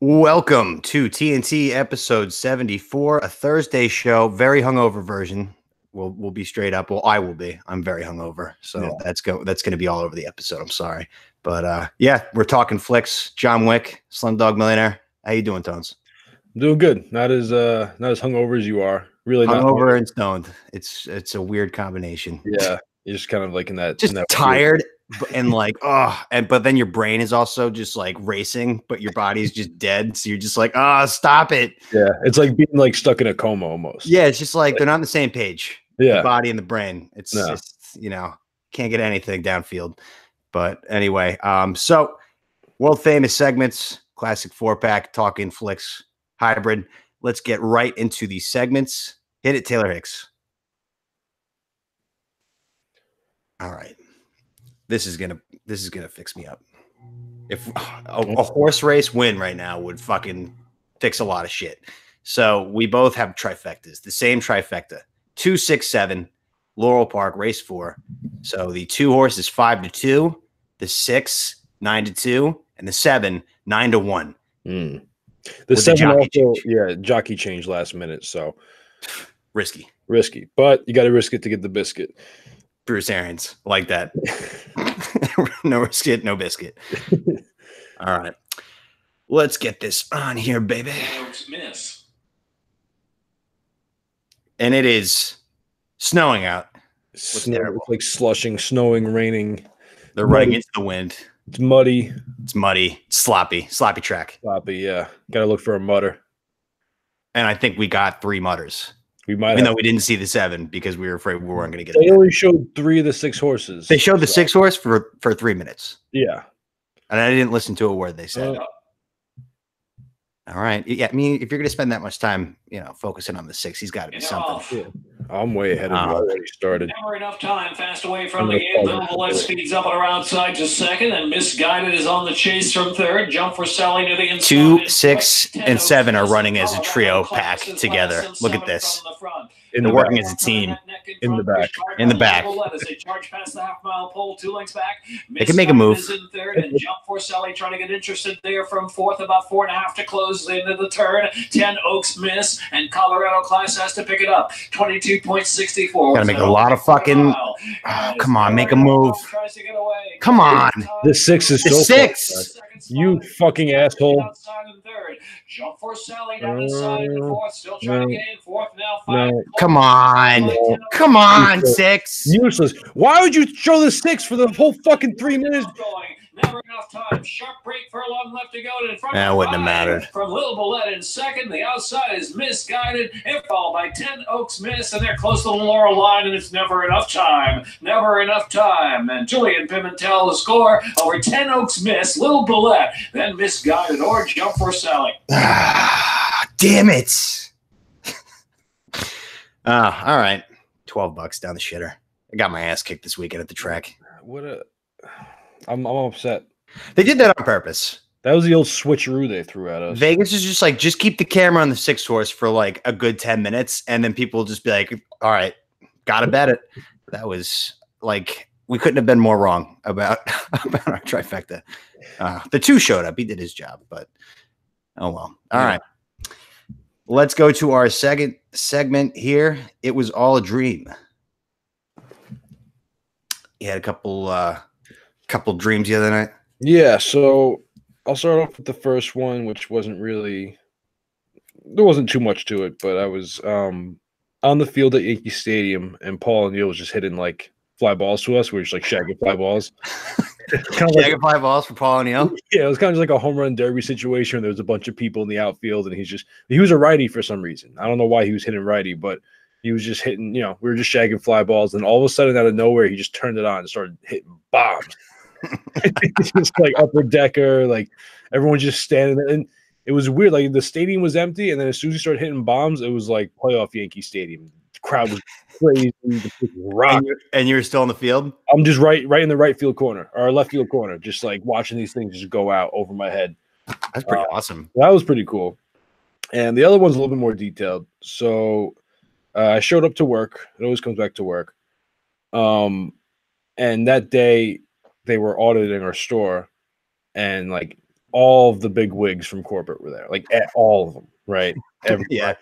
Welcome to TNT episode 74, a Thursday show, very hungover version. We'll be straight up. Well, I will be. I'm very hungover, so that's going to be all over the episode. I'm sorry, but yeah, we're talking flicks. John Wick, Slumdog Millionaire. How you doing, Tones? I'm doing good. Not as hungover as you are. Really not Hungover and stoned. It's a weird combination. Yeah, you're just kind of like in that tired. And but then your brain is also just like racing, but your body's just dead. So you're just like, stop it. Yeah, it's like being like stuck in a coma almost. Yeah, it's just like they're not on the same page. Yeah, the body and the brain. It's just, can't get anything downfield. But anyway, so world famous segments, classic 4-pack, talking flicks, hybrid. Let's get right into these segments. Hit it, Taylor Hicks. All right. This is gonna fix me up. If a horse race win right now would fucking fix a lot of shit. So we both have trifectas, the same trifecta: 2, 6, 7, Laurel Park, race 4. So the 2 horse is 5-2, the 6 9-2, and the 7 9-1. The 7 also, jockey changed last minute, so risky, but you got to risk it to get the biscuit. Bruce Arians, like that. No risk it, no biscuit. All right. Let's get this on here, baby. And it is snowing out. It's like slushing, snowing, raining. They're running into the wind. It's muddy. It's sloppy track. Sloppy, yeah. Got to look for a mutter. And I think we got 3 mutters. We might, even though we didn't see the 7 because we were afraid we weren't going to get. They only showed 3 of the 6 horses. They showed the 6 horse for 3 minutes. Yeah, and I didn't listen to a word they said. All right, yeah. I mean, if you're going to spend that much time, focusing on the 6, he's got to be something. Yeah. I'm way ahead of you already started. Never enough time. Fast away from the game. Little speeds up and around side to second, and Misguided is on the chase from third. Jump for Sally to the inside. 2, 6, and 7 are running as a trio pack together. Look at this. They're working as a team. In the back. They can make a move. And Jump for Sally trying to get interested there from fourth, about 4.5 to close the end of the turn. 10 Oaks miss, and Colorado Class has to pick it up. 22.64. Gotta make a lot of fucking. Oh, come on, make a move. Come on. The 6 is the 6. You fucking asshole. Jump for Sally down inside in fourth, still trying to get in fourth now. 5. Come on. Come on, 6. Useless. Why would you show the 6 for the whole fucking 3 minutes? Never enough time. Sharp break for a long left to go. In front that wouldn't have mattered. From Little Bullet in second. The outside is Misguided. It followed by 10 Oaks Miss, and they're close to the Laurel line, and it's never enough time. Never enough time. And Julian Pimentel the score over 10 Oaks Miss, Little Bullet, then Misguided or Jump for Sally. Damn it. All right. $12 down the shitter. I got my ass kicked this weekend at the track. I'm upset. They did that on purpose. That was the old switcheroo they threw at us. Vegas is just like, just keep the camera on the 6 horse for like a good 10 minutes, and then people will just be like, all right, gotta bet it. That was like, we couldn't have been more wrong about our trifecta. The 2 showed up. He did his job, but oh well. All right. Let's go to our second segment here. It was all a dream. You had a couple dreams the other night. Yeah, so I'll start off with the first one, which wasn't really, there wasn't too much to it, but I was on the field at Yankee Stadium, and Paul O'Neill was just hitting like fly balls to us. We were just like shagging fly balls. Shagging fly balls for Paul O'Neill? Yeah, it was kind of like a home run derby situation. There was a bunch of people in the outfield, and he was a righty for some reason. I don't know why he was hitting righty, but he was just hitting, we were just shagging fly balls, and all of a sudden out of nowhere, he just turned it on and started hitting bombs. Just like upper decker, like everyone just standing there, and it was weird. Like the stadium was empty, and then as soon as he started hitting bombs, it was like playoff Yankee Stadium. The crowd was crazy. And you're still on the field? I'm just right in the right field corner or left field corner, just like watching these things just go out over my head. That's pretty awesome. That was pretty cool. And the other one's a little bit more detailed. So I showed up to work. It always comes back to work. And that day they were auditing our store, and like all of the big wigs from corporate were there, like all of them, right? Everybody. Yeah.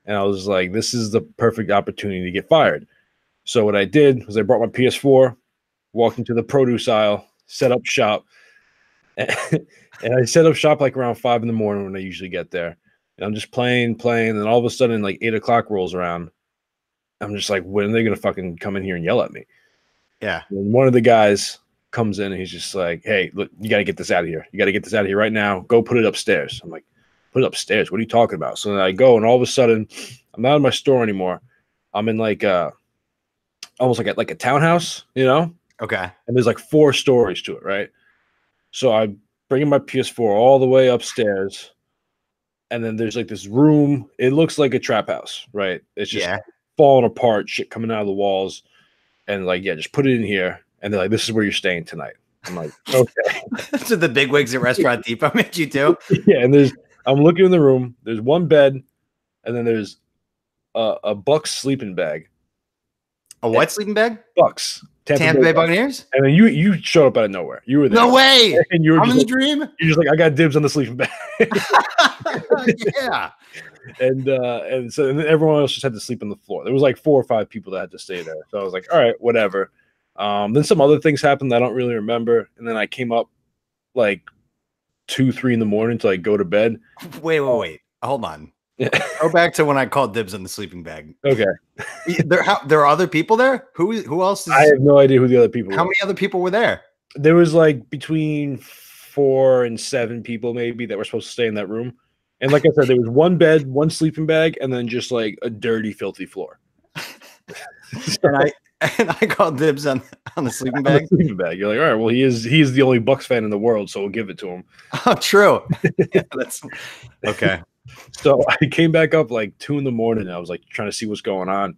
And I was like, this is the perfect opportunity to get fired. So what I did was I brought my PS4, walked into the produce aisle, set up shop, and I set up shop like around 5 a.m. when I usually get there. And I'm just playing, and all of a sudden, like 8 o'clock rolls around. I'm just like, when are they gonna fucking come in here and yell at me? Yeah. And one of the guys comes in and he's just like, hey, look, you gotta get this out of here. You gotta get this out of here right now. Go put it upstairs. I'm like, put it upstairs? What are you talking about? So then I go, and all of a sudden, I'm not in my store anymore. I'm in like almost like a townhouse, you know? Okay. And there's like 4 stories to it, right? So I bring my PS4 all the way upstairs, and then there's like this room. It looks like a trap house, right? It's just falling apart, shit coming out of the walls, and like, yeah, just put it in here. And they're like, this is where you're staying tonight. I'm like, okay. So the big wigs at Restaurant Depot made you too? Yeah, and I'm looking in the room. There's one bed, and then there's a Bucks sleeping bag. A what sleeping bag? Bucks. Tampa Bay Buccaneers? And then you showed up out of nowhere. You were there. No way. And you were I'm in just the dream. You're just like, I got dibs on the sleeping bag. Yeah. And then everyone else just had to sleep on the floor. There was like 4 or 5 people that had to stay there. So I was like, all right, whatever. Then some other things happened that I don't really remember. And then I came up like 2, 3 in the morning to like go to bed. Wait. Hold on. Go back to when I called dibs on the sleeping bag. Okay. There are other people there? Who else is I have no idea who the other people were. How many other people were there? There was like between 4 and 7 people maybe that were supposed to stay in that room. And like I said, there was one bed, one sleeping bag, and then just like a dirty, filthy floor. And I called dibs on the sleeping bag. Sleeping bag. You're like, all right, well, he's the only Bucks fan in the world, so we'll give it to him. Oh, true. Yeah, that's okay. So I came back up like 2 in the morning. And I was like trying to see what's going on,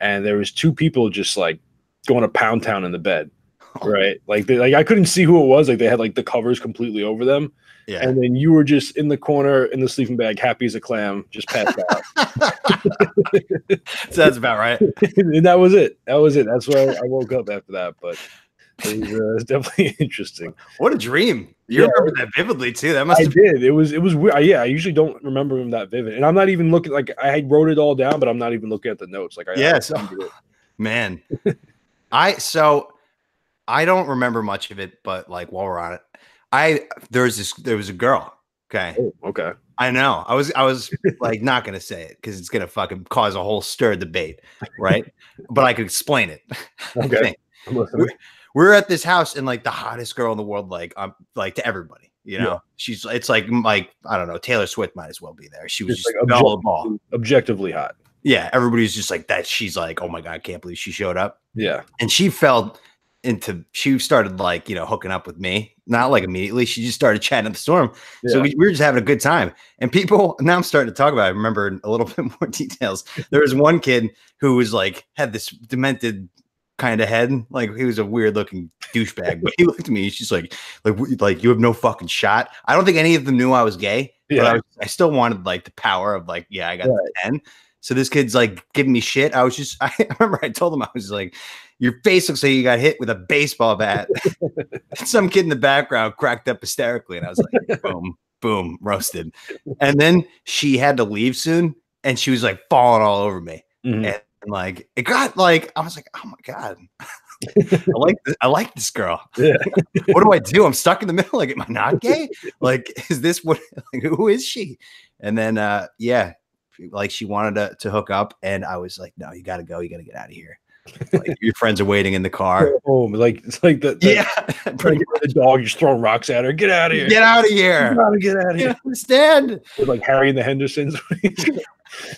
and there was 2 people just like going to pound town in the bed, right? Like I couldn't see who it was. Like they had like the covers completely over them. Yeah. And then you were just in the corner in the sleeping bag, happy as a clam, just passed out. So that's about right. And that was it. That's why I woke up after that. But it was definitely interesting. What a dream! You remember that vividly too. That must. I did. It was weird. Yeah, I usually don't remember them that vivid, and I'm not even looking. Like I wrote it all down, but I'm not even looking at the notes. Like man, I don't remember much of it, but like while we're on it, there was a girl. Okay. Oh, okay. I know. I was like not gonna say it because it's gonna fucking cause a whole stir debate, right? But I could explain it. Okay. We're at this house, and like the hottest girl in the world, like to everybody, you know, it's like I don't know, Taylor Swift might as well be there. She was just like objectively hot. Yeah, everybody's just like that. She's like, oh my god, I can't believe she showed up. Yeah, and she started like, you know, hooking up with me. Not like immediately. She just started chatting at the storm. Yeah. So we were just having a good time. And people, now I'm starting to talk about it. I remember a little bit more details. There was one kid who was like, had this demented kind of head. Like he was a weird looking douchebag, but he looked at me. He's just like you have no fucking shot. I don't think any of them knew I was gay. Yeah. But I still wanted like the power of like, yeah, I got the 10. So this kid's like giving me shit. I remember I told him, I was like, your face looks like you got hit with a baseball bat. Some kid in the background cracked up hysterically. And I was like, boom, boom, roasted. And then she had to leave soon. And she was like falling all over me. Mm-hmm. And like, it got like, I was like, oh my God, I like this girl. Yeah. What do I do? I'm stuck in the middle. Like, am I not gay? Like, is this what, like, who is she? And then, like she wanted to hook up, and I was like, no, you got to go. You got to get out of here. Like your friends are waiting in the car. Oh, like it's like the the dog just throwing rocks at her. Get out of here! Get out of here! You gotta get out of here! You understand? With like Harry and the Hendersons.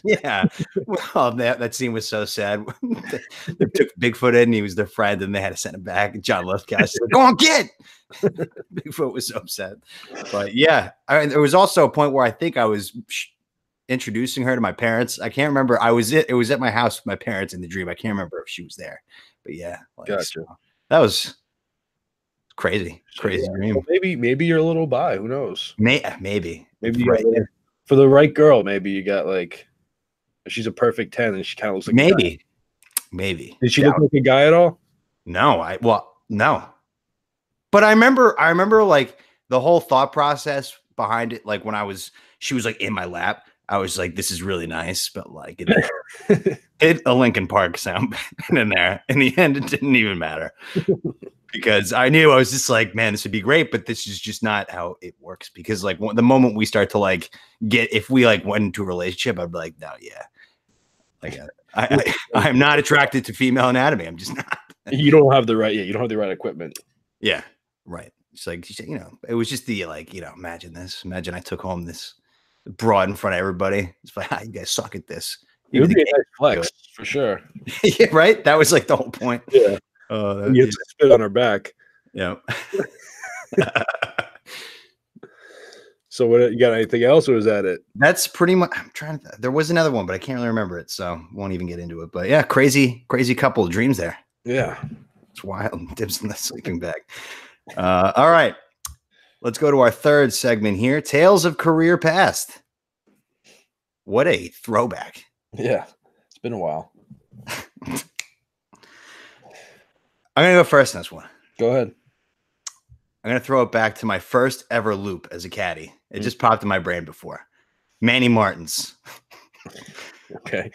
Yeah. Well, that scene was so sad. They took Bigfoot in, and he was their friend, and they had to send him back. And John Lithgow said, "Go on, get!" Bigfoot was so upset. But yeah, there was also a point where I think I was introducing her to my parents. I can't remember. It was at my house with my parents in the dream. I can't remember if she was there, but yeah, like, gotcha. So that was crazy dream. Well, maybe you're a little bi. Who knows? Maybe right. For the right girl. Maybe you got like, she's a perfect 10, and she kind of looks like maybe. Did she look like a guy at all? No, no. But I remember like the whole thought process behind it, like when she was like in my lap, I was like, this is really nice, but like it a Linkin Park sound in there. In the end, it didn't even matter because I knew I was just like, man, this would be great, but this is just not how it works. Because like the moment we start to like if we like went into a relationship, I'd be like, no, yeah, like I'm not attracted to female anatomy. I'm just not. You don't have the right, you don't have the right equipment. Yeah, right. It's like, it was just the like, imagine this. Imagine I took home this broad in front of everybody. It's like, you guys suck at this. It would be a nice flex for sure. Yeah, right. That was like the whole point. Yeah. You have to spit on her back. Yeah. So what, you got anything else, or is that it? That's pretty much. I'm trying to. There was another one, but I can't really remember it, so won't even get into it. But yeah, crazy couple of dreams there. Yeah, it's wild. Dibs in the sleeping bag. All right, let's go to our third segment here. Tales of Career Past. What a throwback. Yeah, it's been a while. I'm gonna go first in this one. Go ahead. I'm gonna throw it back to my first ever loop as a caddy. It just popped in my brain before. Manny Martins. Okay.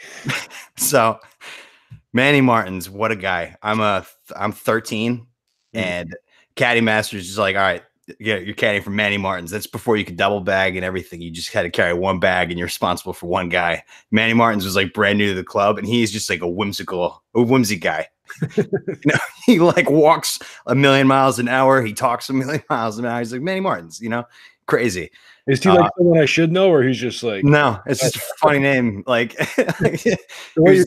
So Manny Martins, what a guy. I'm 13 and Caddy Masters is like, all right, yeah, you're caddying for Manny Martins. That's before you could double bag and everything. You just had to carry one bag and you're responsible for one guy. Manny Martins was like brand new to the club and he's just like a whimsy guy. He like walks 1,000,000 miles an hour. He talks 1,000,000 miles an hour. He's like Manny Martins, crazy. Is he like someone I should know, or he's just like? No, it's just a funny name. Like he's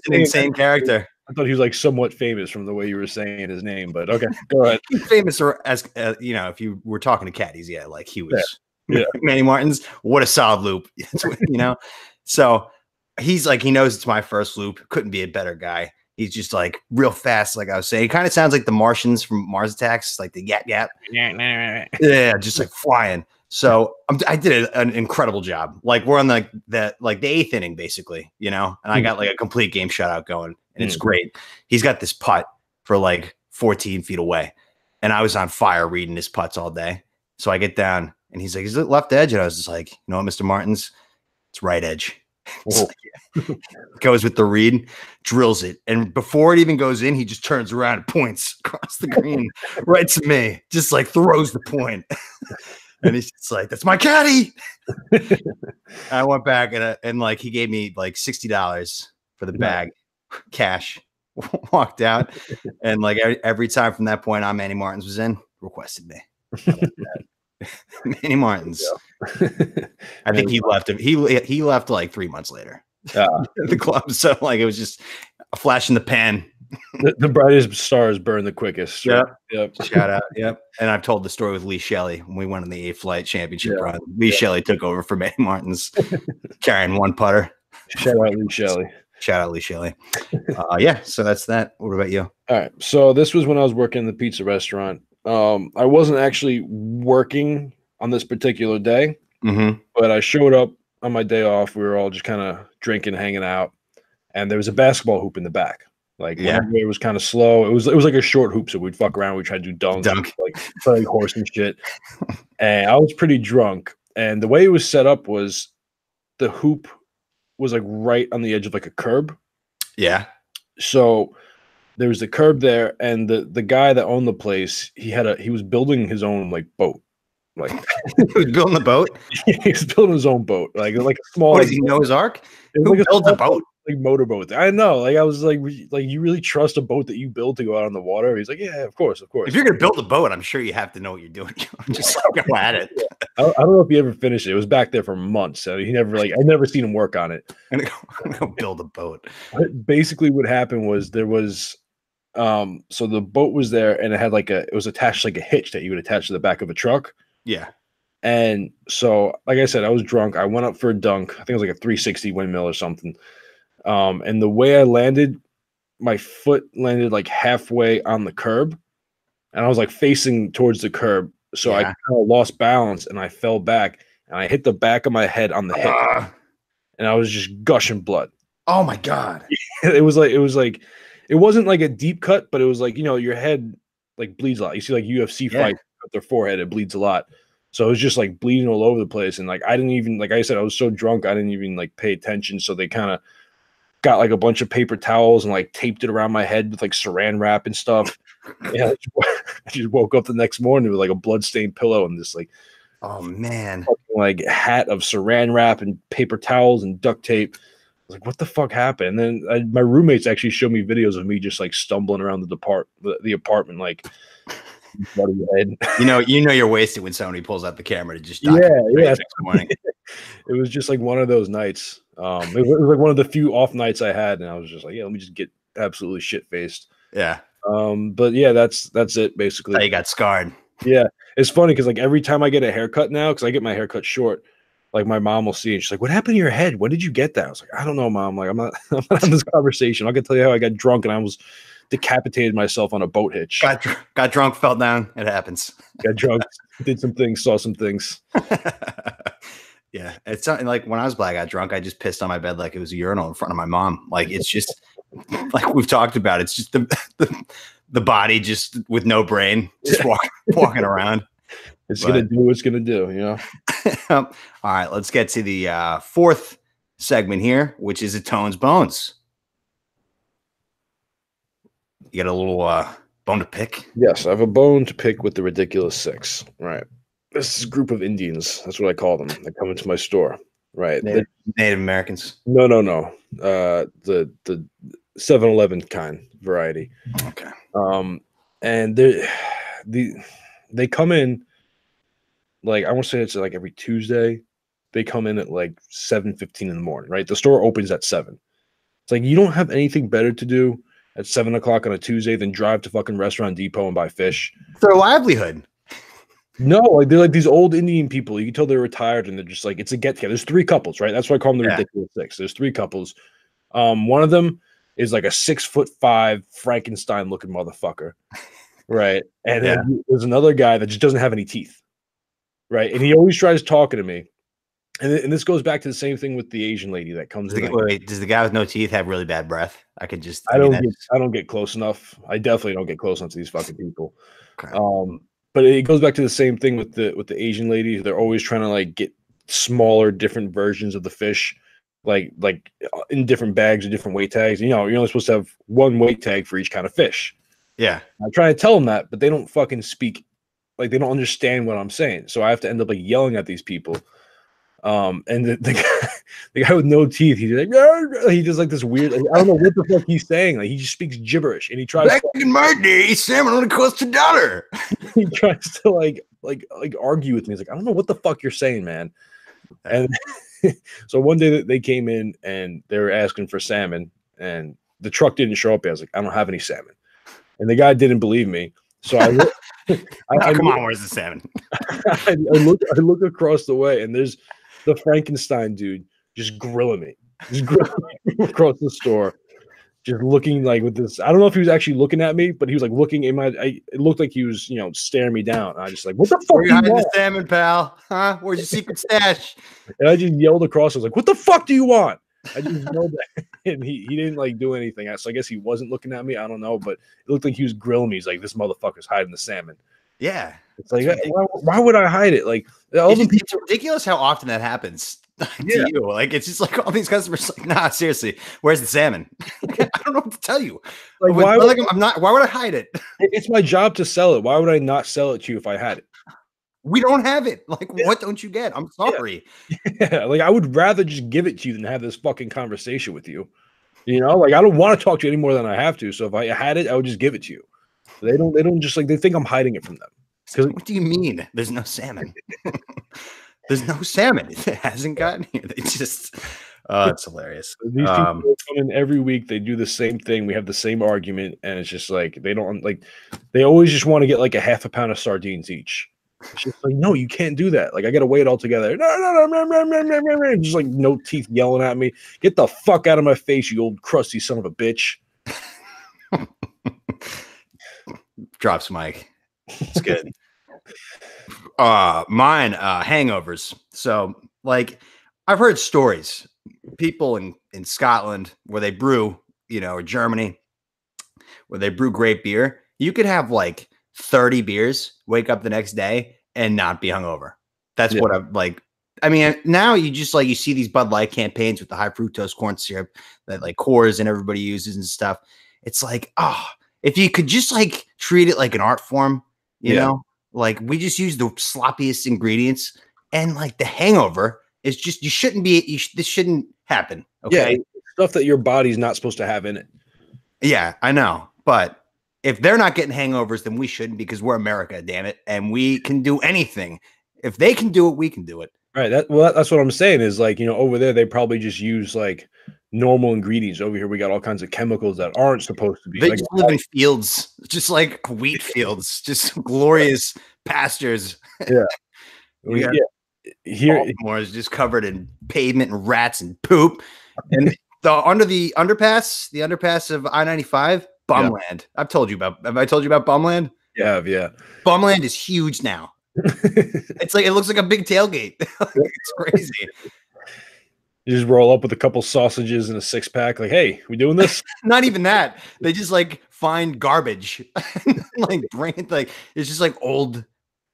an insane character. I thought he was like somewhat famous from the way you were saying his name, but okay, go ahead. He's famous as if you were talking to caddies, yeah, like he was. Yeah. Manny Martins, what a solid loop, So he's like, he knows it's my first loop. Couldn't be a better guy. He's just like real fast, like I was saying. He kind of sounds like the Martians from Mars Attacks, like the yap. Yeah, just like flying. So I did an incredible job. Like we're on the 8th inning, basically, and I got like a complete game shutout going, and it's great. He's got this putt for like 14 feet away, and I was on fire reading his putts all day. So I get down, and he's like, "Is it left edge?" And I was just like, "You know what, Mr. Martins, it's right edge." Goes with the read, drills it, and before it even goes in, he just turns around and points across the green right to me, just like throws the point. And he's just like, "That's my caddy." I went back and like he gave me like $60 for the bag, cash. Walked out, and like every time from that point on, Manny Martins was in, requested me. Manny Martins. I think he left him. He left like 3 months later. The club. So like it was just a flash in the pan. The brightest stars burn the quickest. Right? Yep. Shout out. Yep. And I've told the story with Lee Shelley when we went on the 8th flight championship run. Lee Shelley took over for Manny Martins, carrying one putter. Shout out Lee Shelley. Shout out Lee Shelley. Yeah. So that's that. What about you? All right. So this was when I was working in the pizza restaurant. I wasn't actually working on this particular day, but I showed up on my day off. We were all just kind of drinking, hanging out, and there was a basketball hoop in the back. Like, it was kind of slow. It was like a short hoop, so we'd fuck around. We tried to do dunks, like play horse and shit. And I was pretty drunk, and the way it was set up was the hoop was like right on the edge of like a curb. Yeah. So there was the curb there, and the guy that owned the place, he was building his own like boat. Like he was building the boat. He was building his own boat, like a small. What, does he know his arc? Who like builds a boat? Like motorboat. I know. Like I was like you really trust a boat that you build to go out on the water? He's like, yeah, of course. If you're gonna build a boat, I'm sure you have to know what you're doing. Just go at it. I don't know if he ever finished it. It was back there for months. So he never I never seen him work on it. I'm gonna go build a boat. But basically, what happened was there was so the boat was there, and it had it was attached like a hitch that you would attach to the back of a truck. Yeah. And so, like I said, I was drunk. I went up for a dunk. I think it was like a 360 windmill or something. And the way I landed, my foot landed like halfway on the curb, and I was like facing towards the curb. So I kind of lost balance, and I fell back, and I hit the back of my head on the hip, and I was just gushing blood. Oh my God. It wasn't like a deep cut, but it was like, your head like bleeds a lot. You see like UFC fights cut their forehead, it bleeds a lot. So it was just like bleeding all over the place. And like I didn't even, like I said, I was so drunk I didn't even like pay attention. So they kind of got like a bunch of paper towels and like taped it around my head with like saran wrap and stuff. Yeah, I just woke up the next morning with like a bloodstained pillow and this like, oh man, like hat of saran wrap and paper towels and duct tape. I was like, what the fuck happened? And then my roommates actually showed me videos of me just like stumbling around the apartment, like bloody head. You know you're wasted when somebody pulls out the camera to just yeah. next morning. It was just like one of those nights. It was like one of the few off nights I had, and I was just like, yeah, let me just get absolutely shit faced. Yeah. But yeah, that's it basically. How you got scarred. Yeah, it's funny because like every time I get a haircut now, because I get my hair cut short, like my mom will see and she's like, "What happened to your head? When did you get that?" I was like, "I don't know, Mom. Like I'm not having this conversation. I can tell you how I got drunk and I was decapitated myself on a boat hitch. Got drunk, fell down. It happens. Got drunk, did some things, saw some things." Yeah, it's something like when I was blackout drunk, I just pissed on my bed like it was a urinal in front of my mom. Like it's just like we've talked about. It's just the body just with no brain, just walking around. It's gonna do what it's gonna do, you know. All right, let's get to the fourth segment here, which is Atone's Bones. You got a little bone to pick? Yes, I have a bone to pick with the Ridiculous Six. Right. This is a group of Indians. That's what I call them. They come into my store. Right. Native Americans. No. The 7-Eleven kind variety. Okay. And they come in like I want to say it's like every Tuesday. They come in at like 7:15 in the morning, right? The store opens at 7. It's like you don't have anything better to do at 7 o'clock on a Tuesday than drive to fucking Restaurant Depot and buy fish. It's their livelihood. No, like they're like these old Indian people. You can tell they're retired and they're just like it's a get together. There's 3 couples, right? That's why I call them the Ridiculous Six. There's 3 couples. One of them is like a 6'5" Frankenstein looking motherfucker, right? And then there's another guy that just doesn't have any teeth, right? And he always tries talking to me. And this goes back to the same thing with the Asian lady that comes in. Wait, does the guy with no teeth have really bad breath? I don't get close enough. I definitely don't get close enough to these fucking people. Okay. But it goes back to the same thing with the Asian lady. They're always trying to like get smaller, different versions of the fish, like in different bags or different weight tags. You know, you're only supposed to have one weight tag for each kind of fish. Yeah. I try to tell them that, but they don't fucking speak. Like they don't understand what I'm saying. So I have to end up like yelling at these people. And the guy with no teeth, he's like, he does like this weird, like, I don't know what the fuck he's saying. Like he just speaks gibberish, and he tries. Back in my day, salmon only cost $1. He tries to like argue with me. He's like, I don't know what the fuck you're saying, man. And so one day they came in and they were asking for salmon, and the truck didn't show up. I was like, I don't have any salmon, and the guy didn't believe me. So come on, where's the salmon? I look across the way, and there's the Frankenstein dude just grilling me, across the store, just looking like with this. I don't know if he was actually looking at me, but he was like looking in my. It looked like he was, staring me down. And I just like, what the fuck? Where you hiding the salmon, pal? Huh? Where's your secret stash? And I just yelled across. I was like, what the fuck do you want? I just yelled at him, and he didn't like do anything. So I guess he wasn't looking at me. I don't know, but it looked like he was grilling me. He's like, this motherfucker's hiding the salmon. Yeah. It's like, why would I hide it? Like, it's ridiculous how often that happens to you. Like, it's just like all these customers like, nah, seriously, where's the salmon? I don't know what to tell you. Like, why would I hide it? It's my job to sell it. Why would I not sell it to you if I had it? We don't have it. Like, what don't you get? I'm sorry. Yeah, like I would rather just give it to you than have this fucking conversation with you. Like I don't want to talk to you any more than I have to. So if I had it, I would just give it to you. They don't just like they think I'm hiding it from them. What do you mean? There's no salmon. There's no salmon. It hasn't gotten here. They just it's hilarious. These people come in every week, they do the same thing. We have the same argument, and it's just like they don't like they always just want to get like a half a pound of sardines each. It's just like, no, you can't do that. Like I gotta weigh it all together. No. Just like no teeth yelling at me. Get the fuck out of my face, you old crusty son of a bitch. Drops mic. It's good. Mine, hangovers. So like I've heard stories, people in Scotland where they brew, or Germany, where they brew great beer. You could have like 30 beers, wake up the next day and not be hungover. That's what I'm like. I mean, now you just like you see these Bud Light campaigns with the high fructose corn syrup that like Coors and everybody uses and stuff. It's like, oh, if you could just like treat it like an art form, you know, like we just use the sloppiest ingredients, and like the hangover is just this shouldn't happen. Okay, stuff that your body's not supposed to have in it. Yeah, I know, but if they're not getting hangovers, then we shouldn't, because we're America, damn it, and we can do anything. If they can do it, we can do it. Right. That's what I'm saying is like, you know, over there, they probably just use like normal ingredients. Over here, we got all kinds of chemicals that aren't supposed to be. They like, just live in fields, just like wheat fields, just glorious pastures. Yeah. Here, Baltimore is just covered in pavement and rats and poop. And under the underpass of I-95, Bumland. Have I told you about Bumland? Yeah. Bumland is huge now. It's like it looks like a big tailgate. It's crazy. You just roll up with a couple sausages and a 6-pack. Like, hey, we doing this? Not even that. They just like find garbage, like bring it. Like it's just like old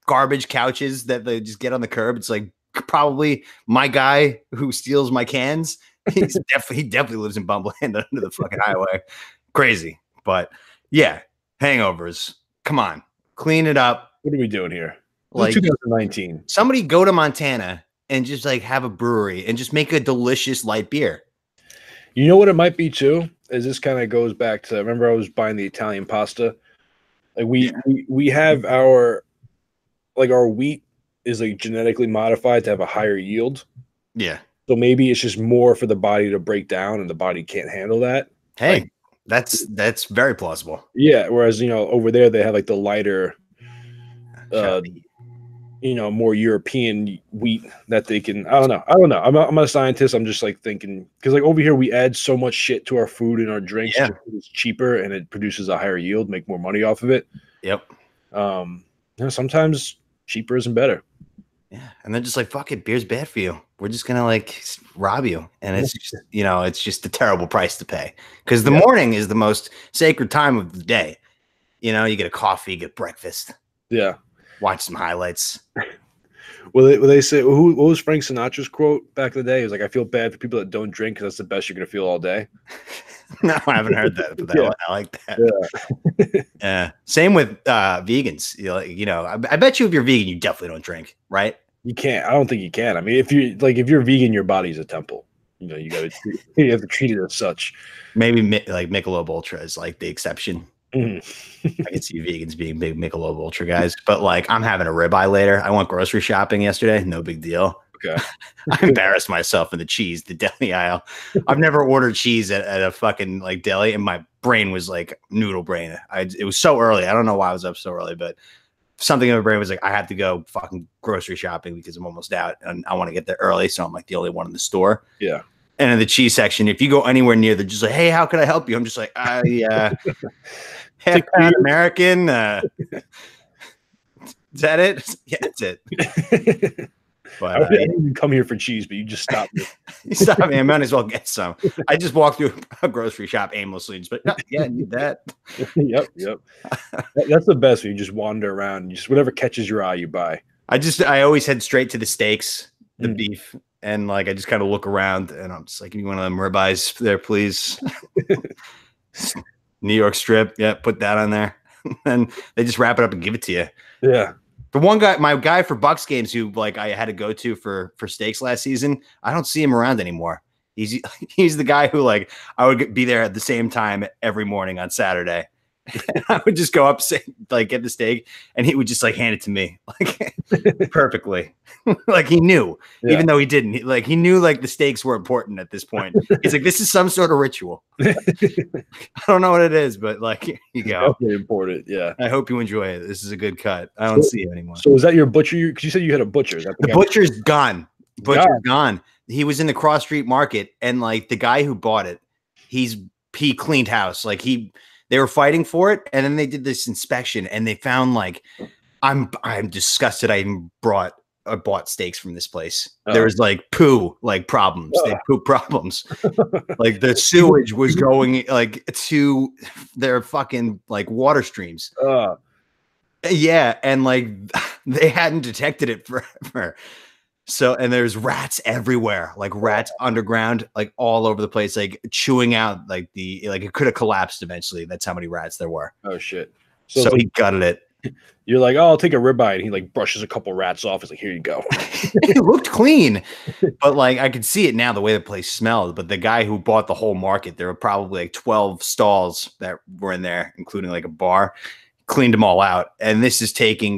garbage couches that they just get on the curb. It's like probably my guy who steals my cans. He definitely lives in Bumland under the fucking highway. Crazy, but yeah, hangovers. Come on, clean it up. What are we doing here? Like 2019. Somebody go to Montana and just like have a brewery and just make a delicious light beer. You know what it might be too? Is this kind of goes back to, remember I was buying the Italian pasta? Like we have our wheat is like genetically modified to have a higher yield. Yeah. So maybe it's just more for the body to break down and the body can't handle that. Hey, that's very plausible. Yeah. Whereas, you know, over there they have like the lighter you know, more European wheat that they can. I don't know. I'm not a scientist. I'm just like thinking, because like over here we add so much shit to our food and our drinks. Yeah. It's cheaper and it produces a higher yield, make more money off of it. Yep. You know, sometimes cheaper isn't better. Yeah, and they're just like, fuck it, beer's bad for you. We're just gonna like rob you, and it's just, you know, it's just a terrible price to pay, because the morning is the most sacred time of the day. You know, you get a coffee, you get breakfast. Yeah. Watch some highlights. Well, they say, what was Frank Sinatra's quote back in the day? He was like, I feel bad for people that don't drink because that's the best you're going to feel all day. No, I haven't heard that, but I like that. Yeah. Same with vegans. You know, I bet you if you're vegan, you definitely don't drink, right? You can't. I don't think you can. I mean, if you're vegan, your body's a temple. You know, you have to treat it as such. Maybe like Michelob Ultra is like the exception. Mm-hmm. I can see vegans being big Michelob Ultra guys, but like I'm having a ribeye later. I went grocery shopping yesterday. No big deal. Okay. I embarrassed myself in the deli aisle. I've never ordered cheese at a fucking like deli, and my brain was like noodle brain. It was so early. I don't know why I was up so early, but something in my brain was like, I have to go fucking grocery shopping because I'm almost out and I want to get there early. So I'm like the only one in the store. Yeah. And in the cheese section, if you go anywhere near, they're just like, hey, how can I help you? I'm just like, half pound American. Is that it? Yeah, that's it. But I didn't even come here for cheese, but you just stopped me. You stopped me. I might as well get some. I just walked through a grocery shop aimlessly, just yeah, I need that. Yep. That's the best when you just wander around and just whatever catches your eye, you buy. I always head straight to the steaks, the beef. And like I just kind of look around and I'm just like, give me one of them ribeyes there, please. New York strip. Yeah, put that on there. And they just wrap it up and give it to you. Yeah. The one guy, my guy for Bucks games who like I had to go to for steaks last season, I don't see him around anymore. He's the guy who like I would be there at the same time every morning on Saturday. I would just go up, get the steak, and he would just like hand it to me, like perfectly. Like he knew, even though he didn't. He knew like the steaks were important at this point. He's like, this is some sort of ritual. I don't know what it is, but like, here you go. Definitely important. Yeah. I hope you enjoy it. This is a good cut. I don't see it anymore. So is that your butcher? Because you said you had a butcher. The butcher's gone. Butcher's gone. He was in the Cross Street Market, and like the guy who bought it, he cleaned house. Like they were fighting for it, and then they did this inspection, and they found like I'm disgusted. I even bought steaks from this place. There was like poo problems. They had poop problems. Like the sewage was going like to their fucking like water streams. Yeah, and like they hadn't detected it forever. So, and there's rats everywhere, like rats underground, like all over the place, like chewing out like it could have collapsed eventually. That's how many rats there were. Oh shit. So it's he gutted it. You're like, oh, I'll take a ribeye, and he like brushes a couple rats off. It's like, here you go. It looked clean, but like I could see it now the way the place smelled. But the guy who bought the whole market, there were probably like 12 stalls that were in there, including like a bar. Cleaned them all out, and this is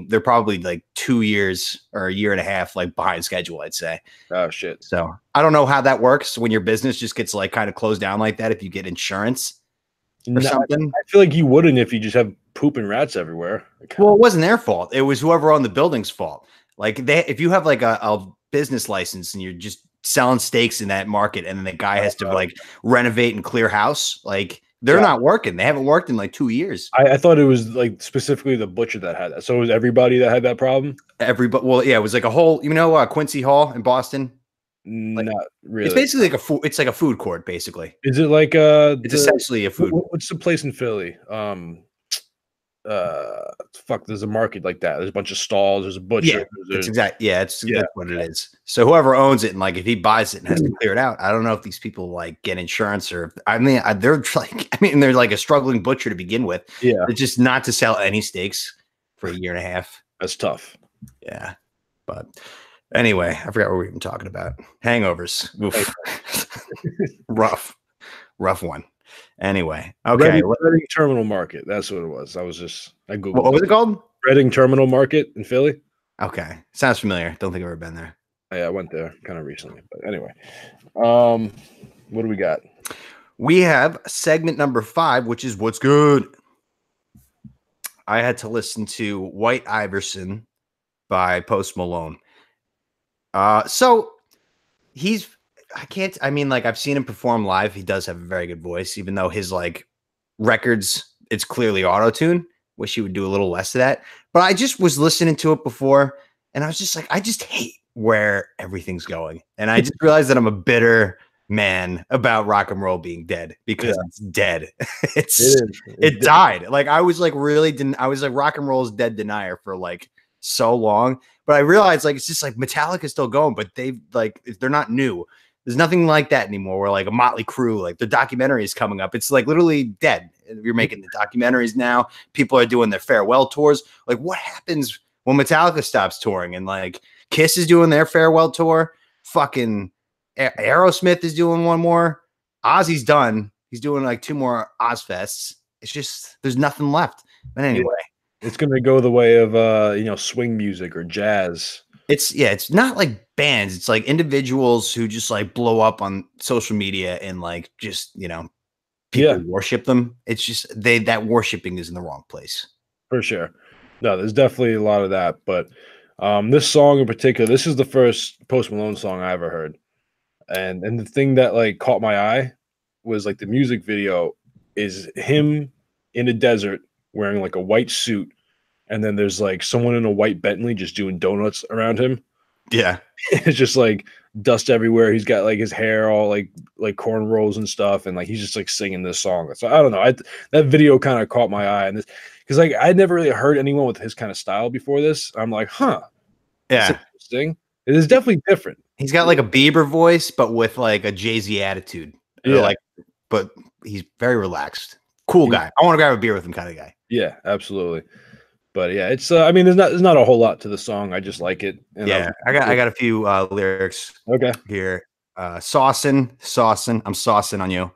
they're probably like 2 years or a year and a half like behind schedule, I'd say. Oh shit. So I don't know how that works when your business just gets like kind of closed down like that, if you get insurance or something. I feel like you wouldn't if you just have poop and rats everywhere. Well, it wasn't their fault. It was whoever owned the building's fault. Like if you have like a business license and you're just selling steaks in that market, and then the guy has to like renovate and clear house, like they're not working. They haven't worked in like 2 years. I thought it was like specifically the butcher that had that. So it was everybody that had that problem? Everybody. Well, yeah, it was like a whole, Quincy Hall in Boston. Like, not really. It's basically like it's like a food court, basically. Is it like it's essentially a food. What's the place in Philly? There's a market like that. There's a bunch of stalls. There's a butcher. That's what it is. So whoever owns it, and like if he buys it and has to clear it out, I don't know if these people like get insurance or they're like a struggling butcher to begin with. Yeah, it's just not to sell any steaks for a year and a half. That's tough. Yeah, but anyway, I forgot what we were even talking about. Hangovers. Rough one. Anyway, okay. Reading Terminal Market. That's what it was. I googled. What was it called? Reading Terminal Market in Philly. Okay, sounds familiar. Don't think I've ever been there. Yeah, I went there kind of recently. But anyway, what do we got? We have segment number 5, which is what's good. I had to listen to White Iverson by Post Malone. So I've seen him perform live. He does have a very good voice, even though his like records, it's clearly auto-tune. Wish he would do a little less of that. But I just was listening to it before, and I was just like, I just hate where everything's going. And I just realized that I'm a bitter man about rock and roll being dead, because it's dead. It died. Like I was like rock and roll is dead denier for like so long. But I realized like it's just like Metallica's still going, but they're not new. There's nothing like that anymore. Where like a Motley Crue, like the documentary is coming up. It's like literally dead. You're making the documentaries now. People are doing their farewell tours. Like what happens when Metallica stops touring? And like Kiss is doing their farewell tour. Fucking Aerosmith is doing one more. Ozzy's done. He's doing like 2 more Ozfests. It's just there's nothing left. But anyway, it's gonna go the way of swing music or jazz. It's not like bands. It's like individuals who just like blow up on social media and like just people worship them. It's just that worshiping is in the wrong place. For sure. No, there's definitely a lot of that. But this song in particular, this is the first Post Malone song I ever heard. And the thing that like caught my eye was like the music video is him in a desert wearing like a white suit, and then there's like someone in a white Bentley just doing donuts around him. Yeah. It's just like dust everywhere. He's got like his hair all like cornrows and stuff, and like he's just like singing this song. So I don't know. That video kind of caught my eye, and this because like I'd never really heard anyone with his kind of style before this. I'm like, huh. Yeah. Interesting. It is definitely different. He's got like a Bieber voice, but with like a Jay-Z attitude. Yeah. But he's very relaxed. Cool guy. I want to grab a beer with him kind of guy. Yeah, absolutely. But yeah, it's there's not a whole lot to the song. I just like it. And I got a few lyrics. Okay. Here. Saucin', I'm saucing on you.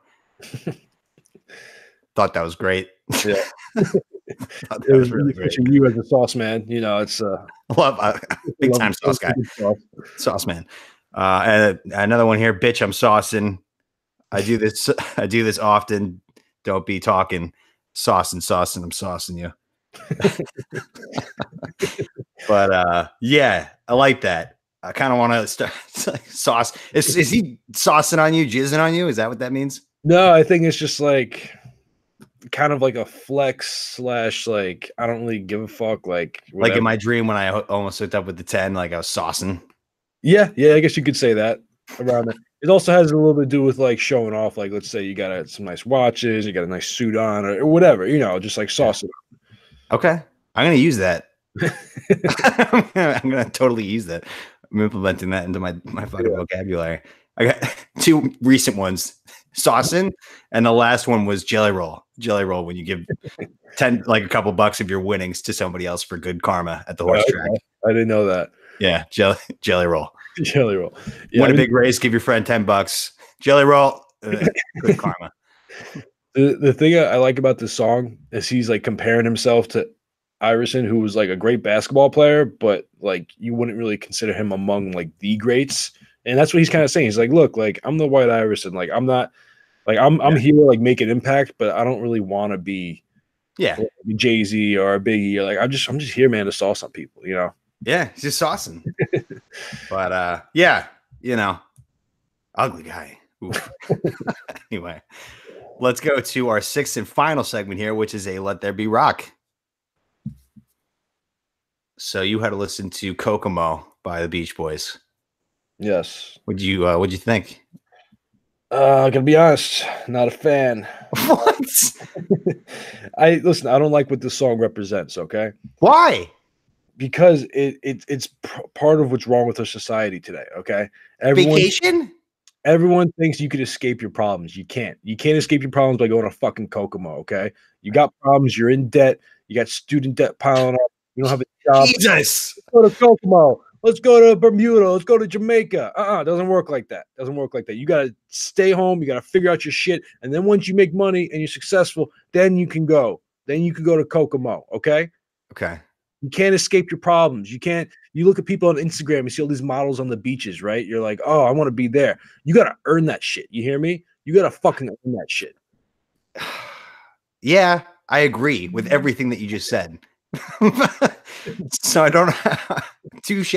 Thought that was great. Yeah. That was really great. You as a sauce man, it's love big time sauce guy. Sauce man. And another one here, bitch, I'm saucing. I do this often. Don't be talking. Saucing, I'm saucing you. But yeah, I like that. I kind of want to start sauce. Is he saucing on you, jizzing on you? Is that what that means? No, I think it's just like kind of like a flex / like I don't really give a fuck. Like in my dream when I almost hooked up with the 10, like I was saucing. Yeah, I guess you could say that around it. It also has a little bit to do with like showing off. Like let's say you got some nice watches, you got a nice suit on, or whatever. Just like saucing. Okay, I'm gonna use that. I'm gonna totally use that. I'm implementing that into my fucking vocabulary. I got 2 recent ones, saucing, and the last one was jelly roll. Jelly roll when you give 10, like a couple bucks of your winnings to somebody else for good karma at the horse track. I didn't know that. Yeah, jelly roll. Jelly roll. Yeah, Win a big race, give your friend 10 bucks. Jelly roll, good karma. The thing I like about this song is he's like comparing himself to Iverson, who was like a great basketball player, but like you wouldn't really consider him among like the greats. And that's what he's kind of saying. He's like, look, like I'm the White Iverson. Like I'm not, like I'm here like make an impact, but I don't really want to be, like, Jay-Z or a Biggie. Or like I'm just here, man, to sauce on people, you know. Yeah, he's just saucing. But yeah, you know, ugly guy. Anyway, let's go to our 6th and final segment here, which is a Let There Be Rock. So you had to listen to Kokomo by the Beach Boys. Yes. What'd you think? Gonna be honest, not a fan. What? I don't like what this song represents. Okay, why? Because it's part of what's wrong with our society today. Okay, Vacation. Everyone thinks you can escape your problems. You can't. You can't escape your problems by going to fucking Kokomo. Okay, you got problems. You're in debt. You got student debt piling up. You don't have a job. Jesus. Let's go to Kokomo. Let's go to Bermuda. Let's go to Jamaica. It doesn't work like that. Doesn't work like that. You got to stay home. You got to figure out your shit. And then once you make money and you're successful, then you can go. Then you can go to Kokomo. Okay? Okay. You can't escape your problems. You can't. You look at people on Instagram, you see all these models on the beaches, right? You're like, oh, I want to be there. You got to earn that shit. You hear me? You got to fucking earn that shit. Yeah, I agree with everything that you just said. So I don't touche,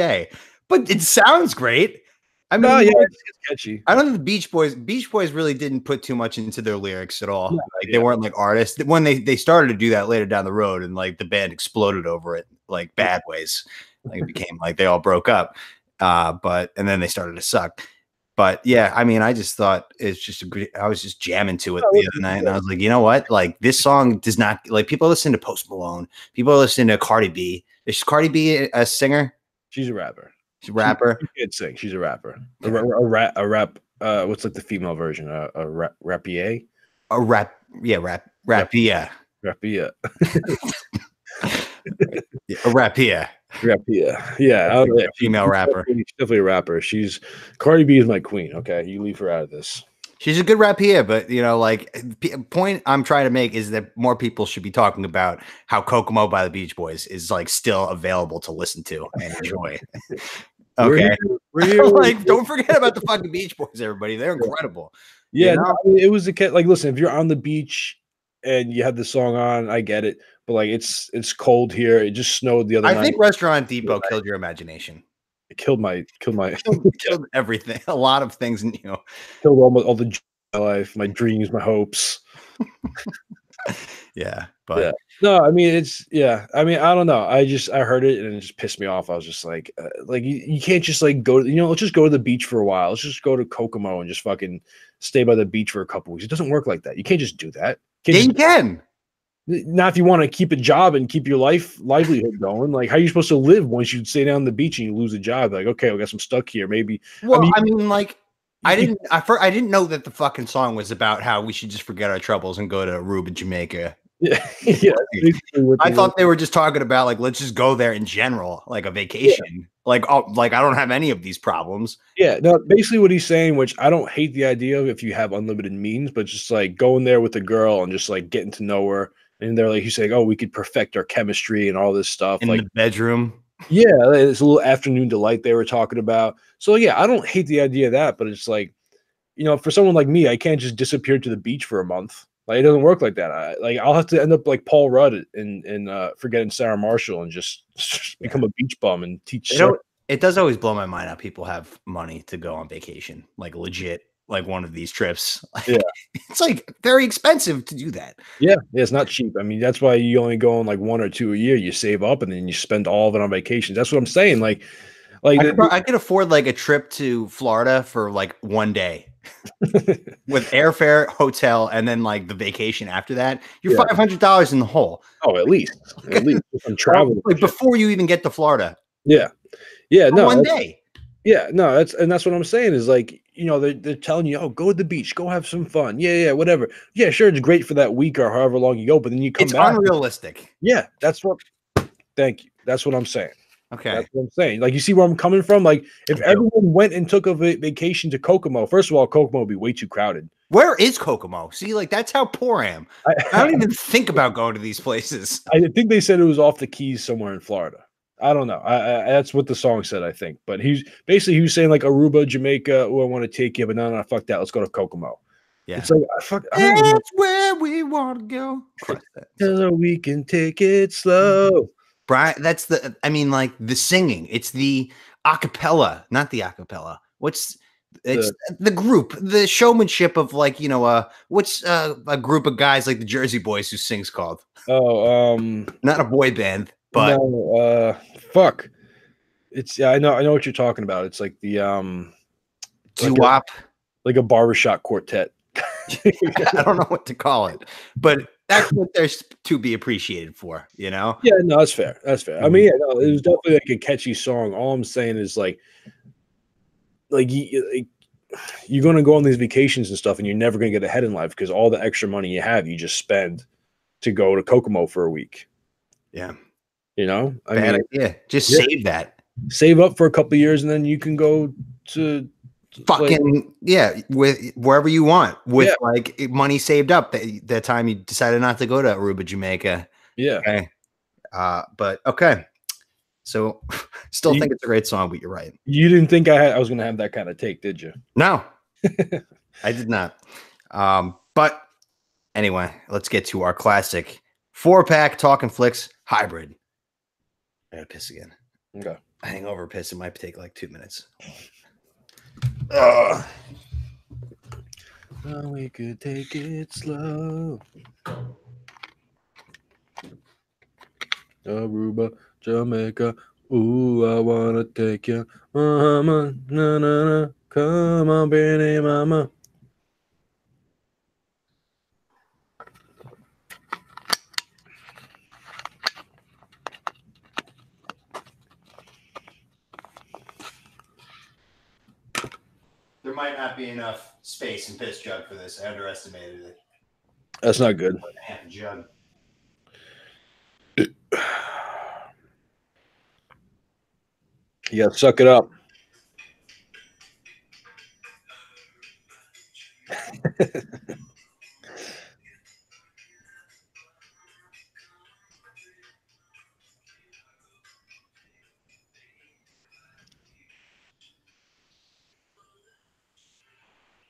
but it sounds great. I mean, it's catchy. I don't think the Beach Boys really didn't put too much into their lyrics at all. They weren't like artists. When they started to do that later down the road, and like the band exploded over it, like bad ways. Like it became like they all broke up. And then they started to suck. But yeah, I mean, I just thought it's just I was just jamming to it the other night, and I was like, you know what? Like this song does not like people listen to Post Malone, people listen to Cardi B. Is Cardi B a singer? She's a rapper. She's a rapper. She can't sing. She's a rapper. A rap. What's like the female version? A rapier. A rap. Yeah, rapia. Rapia. A rapia. Rapia. Yeah, female rapper. She's definitely a rapper. Cardi B is my queen. Okay, you leave her out of this. She's a good rapper, but you know, like point I'm trying to make is that more people should be talking about how Kokomo by the Beach Boys is like still available to listen to and enjoy. Okay, like don't forget about the fucking Beach Boys, everybody. They're incredible. Yeah, you know? No, it was like listen, if you're on the beach and you have the song on, I get it, but like it's cold here. It just snowed the other night. I think Restaurant Depot killed your imagination. It killed everything. A lot of things, you know. Killed all the joy of my life, my dreams, my hopes. Yeah, but no, I mean I mean, I don't know. I heard it and it just pissed me off. I was just like you can't just like go, let's just go to the beach for a while. Let's just go to Kokomo and just fucking stay by the beach for a couple weeks. It doesn't work like that. You can't just do that. You can. Not if you want to keep a job and keep your livelihood going. Like, how are you supposed to live once you stay down on the beach and you lose a job? Like, okay, I guess I'm stuck here. Maybe. Well, I mean like, I didn't know that the fucking song was about how we should just forget our troubles and go to Aruba, Jamaica. Yeah. I thought they were just talking about like, let's just go there in general, like a vacation. Yeah. Like I don't have any of these problems. Yeah, no, basically what he's saying, which I don't hate the idea of if you have unlimited means, but just like going there with a girl and just like getting to know her. And they're like, he's saying, oh, we could perfect our chemistry and all this stuff. In like the bedroom. Yeah, it's a little afternoon delight they were talking about. So yeah, I don't hate the idea of that, but it's like, for someone like me, I can't just disappear to the beach for a month. Like it doesn't work like that. I'll have to end up like Paul Rudd in Forgetting Sarah Marshall and just become a beach bum and teach. It does always blow my mind how people have money to go on vacation, like legit. Like one of these trips. Yeah. It's like very expensive to do that. Yeah. It's not cheap. I mean, that's why you only go on like 1 or 2 a year. You save up and then you spend all of it on vacations. That's what I'm saying. Like I could afford like a trip to Florida for like one day with airfare, hotel, and then like the vacation after that, you're Yeah. $500 in the hole. Oh, at least from travel. Like before you even get to Florida. Yeah, For no, one day. yeah, no, that's what I'm saying is like, you know, they're telling you, oh, go to the beach, go have some fun. Yeah, whatever. Yeah, sure, it's great for that week or however long you go, but then you come It's back. unrealistic. Yeah, thank you. That's what I'm saying. Okay. That's what I'm saying. Like, you see where I'm coming from? Like, if everyone went and took a vacation to Kokomo, first of all, Kokomo would be way too crowded. Where is Kokomo? See, like that's how poor I am. I don't even think about going to these places. I think they said it was off the Keys somewhere in Florida. I don't know. That's what the song said, I think. But he was saying like Aruba, Jamaica. Oh, I want to take you, but no, fuck that. Let's go to Kokomo. Yeah. It's like that's where we want to go. So we can take it slow. Brian, that's the. I mean, like the singing. It's the acapella, not the acapella. It's the group, the showmanship of like, you know, what's a group of guys like the Jersey Boys who sings called? Oh, not a boy band, but no, fuck. It's I know what you're talking about. It's like the doo-wop, like a barbershop quartet. I don't know what to call it, but that's what there's to be appreciated for, you know? Yeah, no, that's fair. That's fair. I mean, yeah, no, it was definitely like a catchy song. All I'm saying is like you're going to go on these vacations and stuff, and you're never going to get ahead in life because all the extra money you have, you just spend to go to Kokomo for a week. Yeah. You know? Bad idea. Just save that. Save up for a couple of years, and then you can go to fucking with wherever you want with like money saved up that time you decided not to go to Aruba, Jamaica. Yeah. Okay. But okay. So still think it's a great song, but you're right. You didn't think I was gonna have that kind of take, did you? No. I did not. But anyway, let's get to our classic 4-pack Talking Flicks hybrid. I gotta piss again. Okay. Hangover piss. It might take like 2 minutes. We could take it slow. Aruba, Jamaica. Ooh, I wanna take you, mama, na na na. Come on, baby, mama. There might not be enough space and piss jug for this. I underestimated it. That's not good. Half a jug. You gotta suck it up.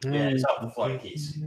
Yeah, it's off the flood keys.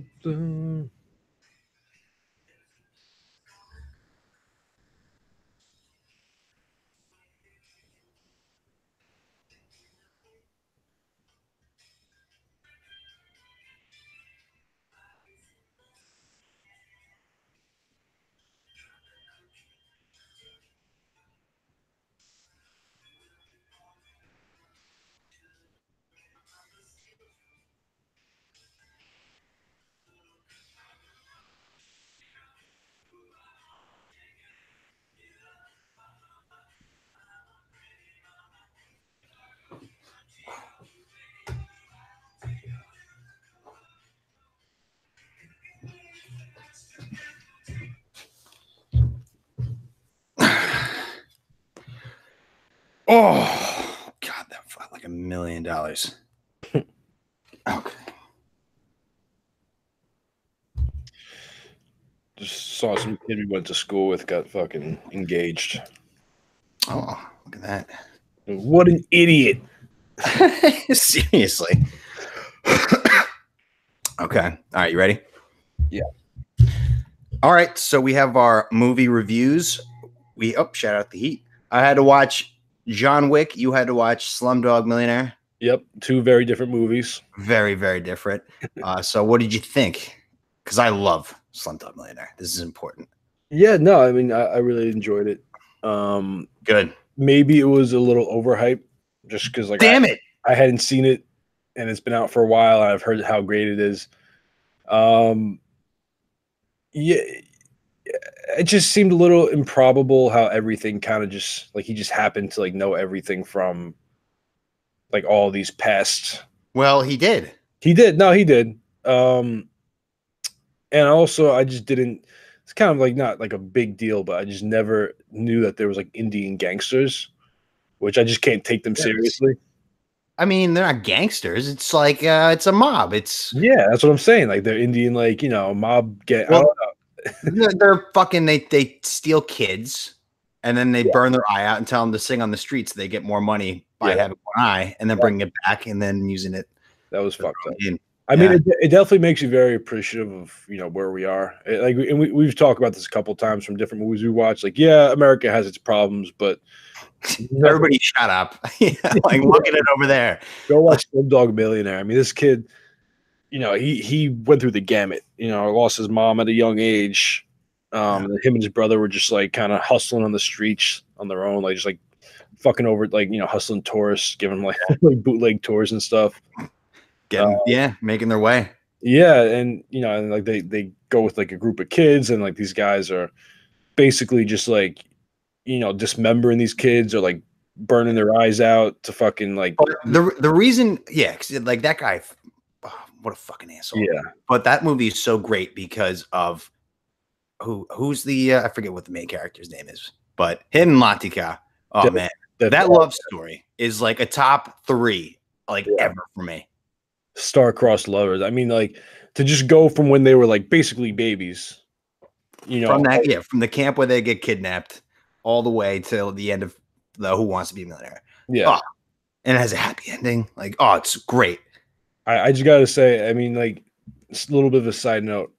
Oh, God, that felt like $1 million. Okay. Just saw some kid we went to school with got fucking engaged. Oh, look at that. What an idiot. Seriously. Okay. All right. You ready? Yeah. All right. So we have our movie reviews. Shout out the heat. I had to watch John Wick. You had to watch Slumdog Millionaire. Yep. 2 very different movies. Very, very different. So what did you think? Because I love Slumdog Millionaire. This is important. Yeah, no, I mean, I really enjoyed it. Good. Maybe it was a little overhyped just because, like, damn it, I hadn't seen it and it's been out for a while. And I've heard how great it is. Yeah, it just seemed a little improbable how everything kind of just like he just happened to like know everything from like all these past. Well, he did. He did. No, he did. And also I just didn't. It's kind of like not like a big deal, but I just never knew that there was like Indian gangsters, which I just can't take them seriously. I mean, they're not gangsters. It's like it's a mob. It's Yeah, that's what I'm saying. Like they're Indian, like mob gang. Well, I don't know. they're fucking. They steal kids, and then they burn their eye out and tell them to sing on the streets. They get more money by having one eye, and then bringing it back and then using it. That was fucked up. In. I mean, it definitely makes you very appreciative of where we are. Like, and we've talked about this a couple of times from different movies we watch. Like, yeah, America has its problems, but everybody shut up. Like, look at it over there. Go watch Slumdog Millionaire. I mean, this kid, he went through the gamut. Lost his mom at a young age. Him and his brother were just like kind of hustling on the streets on their own, like just like fucking over, like hustling tourists, giving them like bootleg tours and stuff. Making their way. Yeah, and and like they go with like a group of kids, and like these guys are basically just like dismembering these kids or like burning their eyes out to fucking like the reason, cause like that guy, what a fucking asshole. Yeah, but that movie is so great because of who's the I forget what the main character's name is, but him and Latika. Oh man, that love story is like a top 3 ever for me. Star-crossed lovers. I mean, like to just go from when they were like basically babies, from the camp where they get kidnapped all the way till the end of the Who Wants to Be a Millionaire. Yeah, and it has a happy ending. Like, it's great. I just gotta say, I mean, like just a little bit of a side note.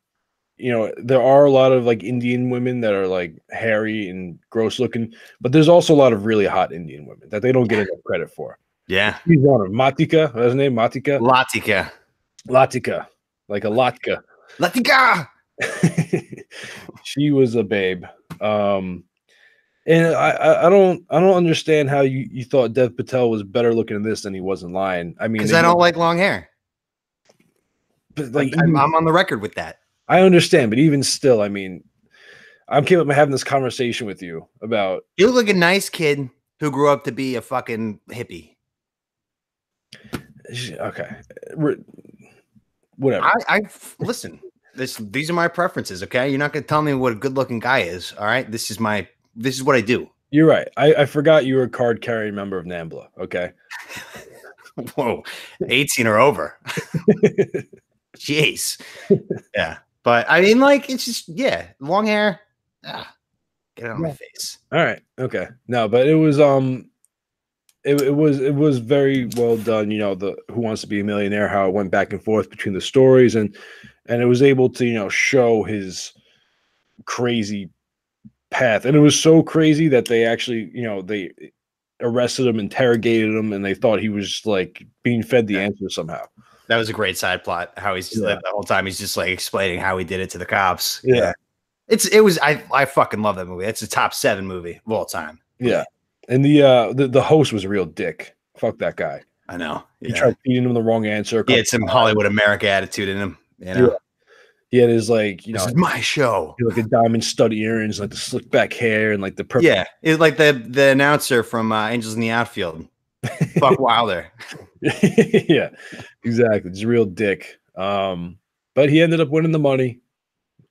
There are a lot of like Indian women that are like hairy and gross looking, but there's also a lot of really hot Indian women that they don't get enough credit for. Yeah. She's one of them. Matika. What's her name? Matika? Latika. Like a latka. Latika! She was a babe. And I don't understand how you thought Dev Patel was better looking in this than he was in Lion. I mean, because I don't like long hair. But like I'm on the record with that. I understand, but even still, I mean, I'm capable of having this conversation with you about. You look like a nice kid who grew up to be a fucking hippie. Okay, whatever. I listen. These are my preferences. Okay, you're not gonna tell me what a good-looking guy is. All right, this is what I do. You're right. I forgot you were a card-carrying member of NAMBLA. Okay. Whoa, 18 or over. Jeez. Yeah, but I mean, like, it's just long hair. Get it on my face. All right. Okay. No, but it was It was very well done. The Who Wants to Be a Millionaire, how it went back and forth between the stories, and it was able to show his crazy path. And it was so crazy that they actually they arrested him, interrogated him, and they thought he was like being fed the answer somehow. That was a great side plot. How he's just the whole time he's just like explaining how he did it to the cops. Yeah. I fucking love that movie. It's a top 7 movie of all time. Yeah. And the host was a real dick. Fuck that guy. I know. He tried feeding him the wrong answer. He had some Hollywood America attitude in him. Yeah. He had his like, this is my show. Like the diamond stud earrings, like the slick back hair, and like the perfect. Yeah, it's like the announcer from Angels in the Outfield. Fuck Wilder. Yeah, exactly. It's a real dick. But he ended up winning the money,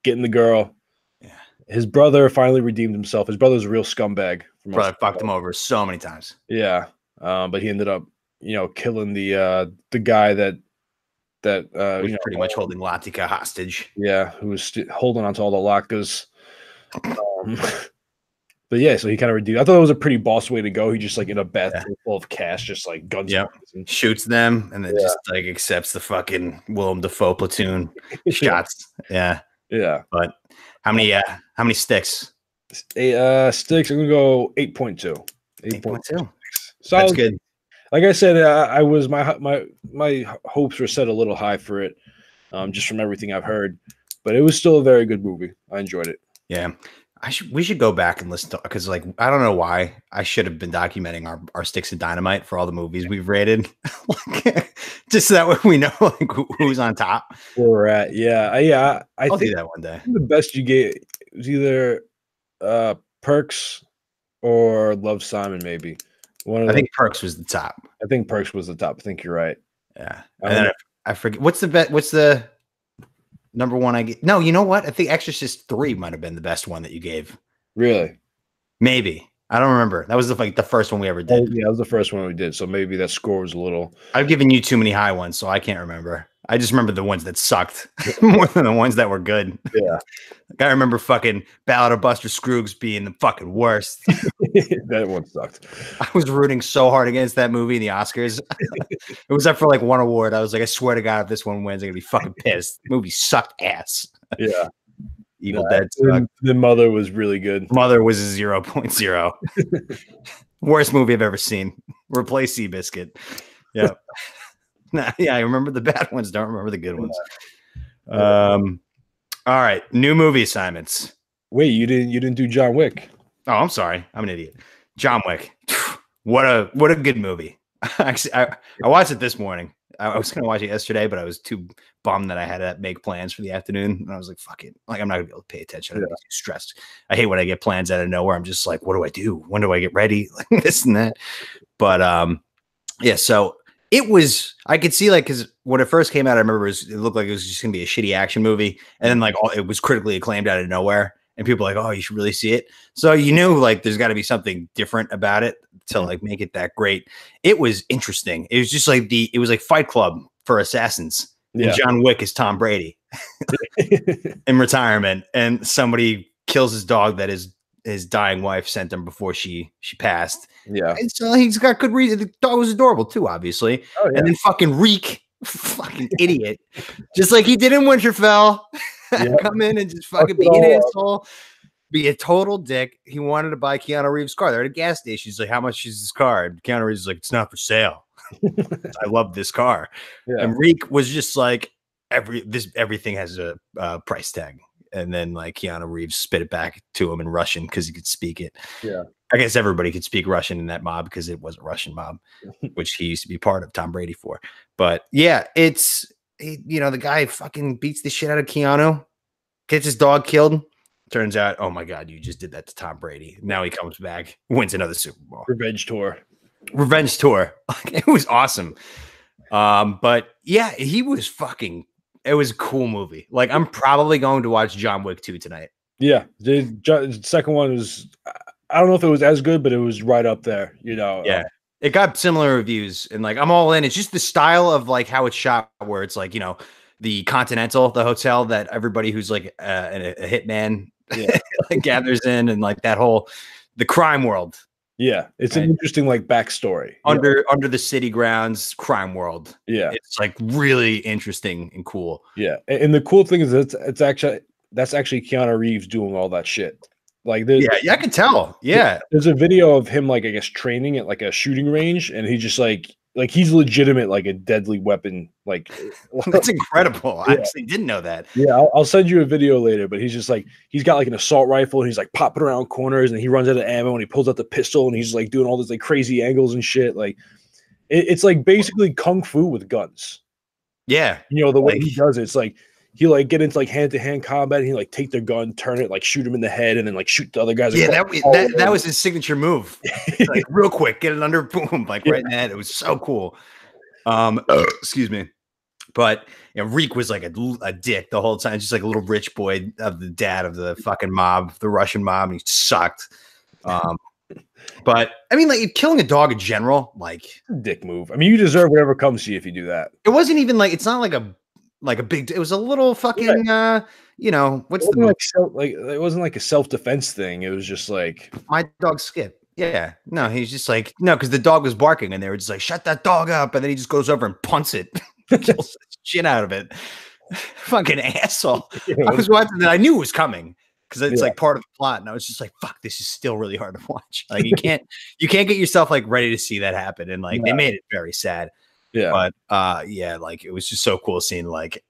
getting the girl. Yeah. His brother finally redeemed himself. His brother's a real scumbag. Brother fucked him over so many times. Yeah. But he ended up, killing the guy that was pretty much holding Latika hostage. Yeah, who was holding on to all the Latkas. But yeah, so he kind of redeemed. I thought it was a pretty boss way to go. He just like in a bathtub full of cash, just like guns. Yep. Shoots them and then just like accepts the fucking Willem Dafoe platoon shots. Yeah. Yeah. But how many sticks? Sticks. I'm gonna go 8.2. 8.2. So that's good. Like I said, I was my hopes were set a little high for it, just from everything I've heard. But it was still a very good movie. I enjoyed it. Yeah. We should go back and listen to, because like I don't know why I should have been documenting our sticks of dynamite for all the movies we've rated, like, just so that way we know like who's on top. Where we're at, yeah. I'll think do that one day. the best you get was either Perks or Love Simon, maybe. I think Perks was the top. I think Perks was the top. I think you're right. Yeah, and then I forget what's the number one I get. No, you know what? I think Exorcist 3 might have been the best one that you gave. Really? Maybe. I don't remember. That was the first one we ever did. Oh, yeah, that was the first one we did. So maybe that score was a little. I've given you too many high ones, so I can't remember. I just remember the ones that sucked more than the ones that were good. Yeah. Like I remember fucking Ballad of Buster Scruggs being the fucking worst. That one sucked. I was rooting so hard against that movie in the Oscars. It was up for like one award. I was like, I swear to God, if this one wins, I'm gonna be fucking pissed. The movie sucked ass. Yeah. Evil Dead sucked. The Mother was really good. Mother was a 0.0. Worst movie I've ever seen. Replace Seabiscuit. Yeah. Yeah, I remember the bad ones. Don't remember the good ones. All right, new movie assignments. Wait, you didn't do John Wick? Oh, I'm sorry. I'm an idiot. John Wick. What a good movie. Actually, I watched it this morning. I was going to watch it yesterday, but I was too bummed that I had to make plans for the afternoon. And I was like, fuck it. Like, I'm not going to be able to pay attention. I'm too stressed. I hate when I get plans out of nowhere. I'm just like, what do I do? When do I get ready? Like this and that. But yeah, so it was, I could see like, because when it first came out, I remember it looked like it was just going to be a shitty action movie. And then like it was critically acclaimed out of nowhere. And people were like, oh, you should really see it. So you knew like there's got to be something different about it to like make it that great. It was interesting. It was just like it was like Fight Club for assassins. Yeah. And John Wick is Tom Brady in retirement. And somebody kills his dog that his dying wife sent him before she passed. Yeah. And so he's got good reason. The dog was adorable too, obviously. Oh, yeah. And then fucking Reek, fucking idiot. Just like he did in Winterfell. Yep. Come in and just fucking be an asshole, be a total dick. He wanted to buy Keanu Reeves' car. They're at a gas station. He's like, how much is this car? And Keanu Reeves is like, it's not for sale. I love this car. Yeah. And Reek was just like, everything has a price tag. And then like Keanu Reeves spit it back to him in Russian because he could speak it. Yeah. I guess everybody could speak Russian in that mob because it was a Russian mob, which he used to be part of Tom Brady for. But yeah, the guy fucking beats the shit out of Keanu, gets his dog killed. Turns out, oh my God, you just did that to Tom Brady. Now he comes back, wins another Super Bowl. Revenge tour. It was awesome. But yeah, he was fucking, it was a cool movie. Like, I'm probably going to watch John Wick 2 tonight. Yeah. The second one was, I don't know if it was as good, but it was right up there, Yeah. It got similar reviews, and like I'm all in. It's just the style of like how it's shot, where it's like the Continental, the hotel that everybody who's like a hitman like gathers in, and like that whole the crime world. Yeah, it's an interesting like backstory under the city grounds crime world. Yeah, it's like really interesting and cool. Yeah, and the cool thing is that's actually Keanu Reeves doing all that shit. Like, I can tell. Yeah, there's a video of him like I guess training at like a shooting range, and he just like he's legitimate like a deadly weapon. Like that's incredible. I actually didn't know that. Yeah, I'll send you a video later. But he's just like he's got like an assault rifle, and he's like popping around corners, and he runs out of ammo, and he pulls out the pistol, and he's like doing all this like crazy angles and shit. Like it's like basically kung fu with guns. Yeah, the way he does it, it's like. He like get into like hand-to-hand combat. And he like take their gun, turn it, like shoot him in the head, and then like shoot the other guys. Yeah, that was his signature move. Like real quick, get it under, boom, like right in the head. It was so cool. Excuse me, but Reek was like a dick the whole time, just like a little rich boy of the dad of the fucking mob, the Russian mob, and he sucked. But I mean, like killing a dog in general, like dick move. I mean, you deserve whatever comes to you if you do that. It wasn't even like it's not like a big. It was a little fucking. What's the like? It wasn't like a self-defense thing. It was just like my dog Skip. Yeah, no, he's just like no, because the dog was barking, and they were just like shut that dog up, and then he just goes over and punts it, kills the shit out of it. Fucking asshole. I was watching that. I knew it was coming because it's like part of the plot, and I was just like, fuck, this is still really hard to watch. Like you can't get yourself like ready to see that happen, and like they made it very sad. Yeah. But like it was just so cool seeing like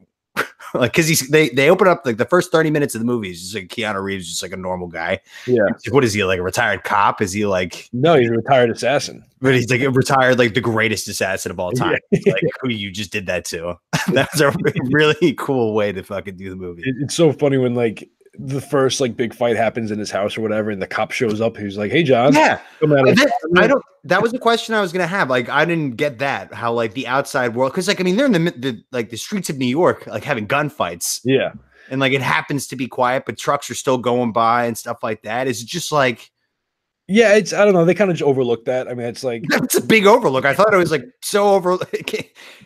Like, because they open up like the first 30 minutes of the movie is just like Keanu Reeves, just like a normal guy. Yeah. What is he, like a retired cop? Is he like No, he's a retired assassin. But he's like a retired, like the greatest assassin of all time. Yeah. Like who you just did that to. That's a really cool way to fucking do the movie. It's so funny when like the first like big fight happens in his house or whatever, and the cop shows up. He's like, "Hey, John." Yeah, come out of I don't. That was a question I was gonna have. Like, I didn't get that. How like the outside world, because like I mean, they're in the like the streets of New York, like having gunfights. Yeah, and like it happens to be quiet, but trucks are still going by and stuff like that. Is it just like? Yeah, it's I don't know. They kind of just overlooked that. I mean, it's like it's a big overlook. I thought it was like so over.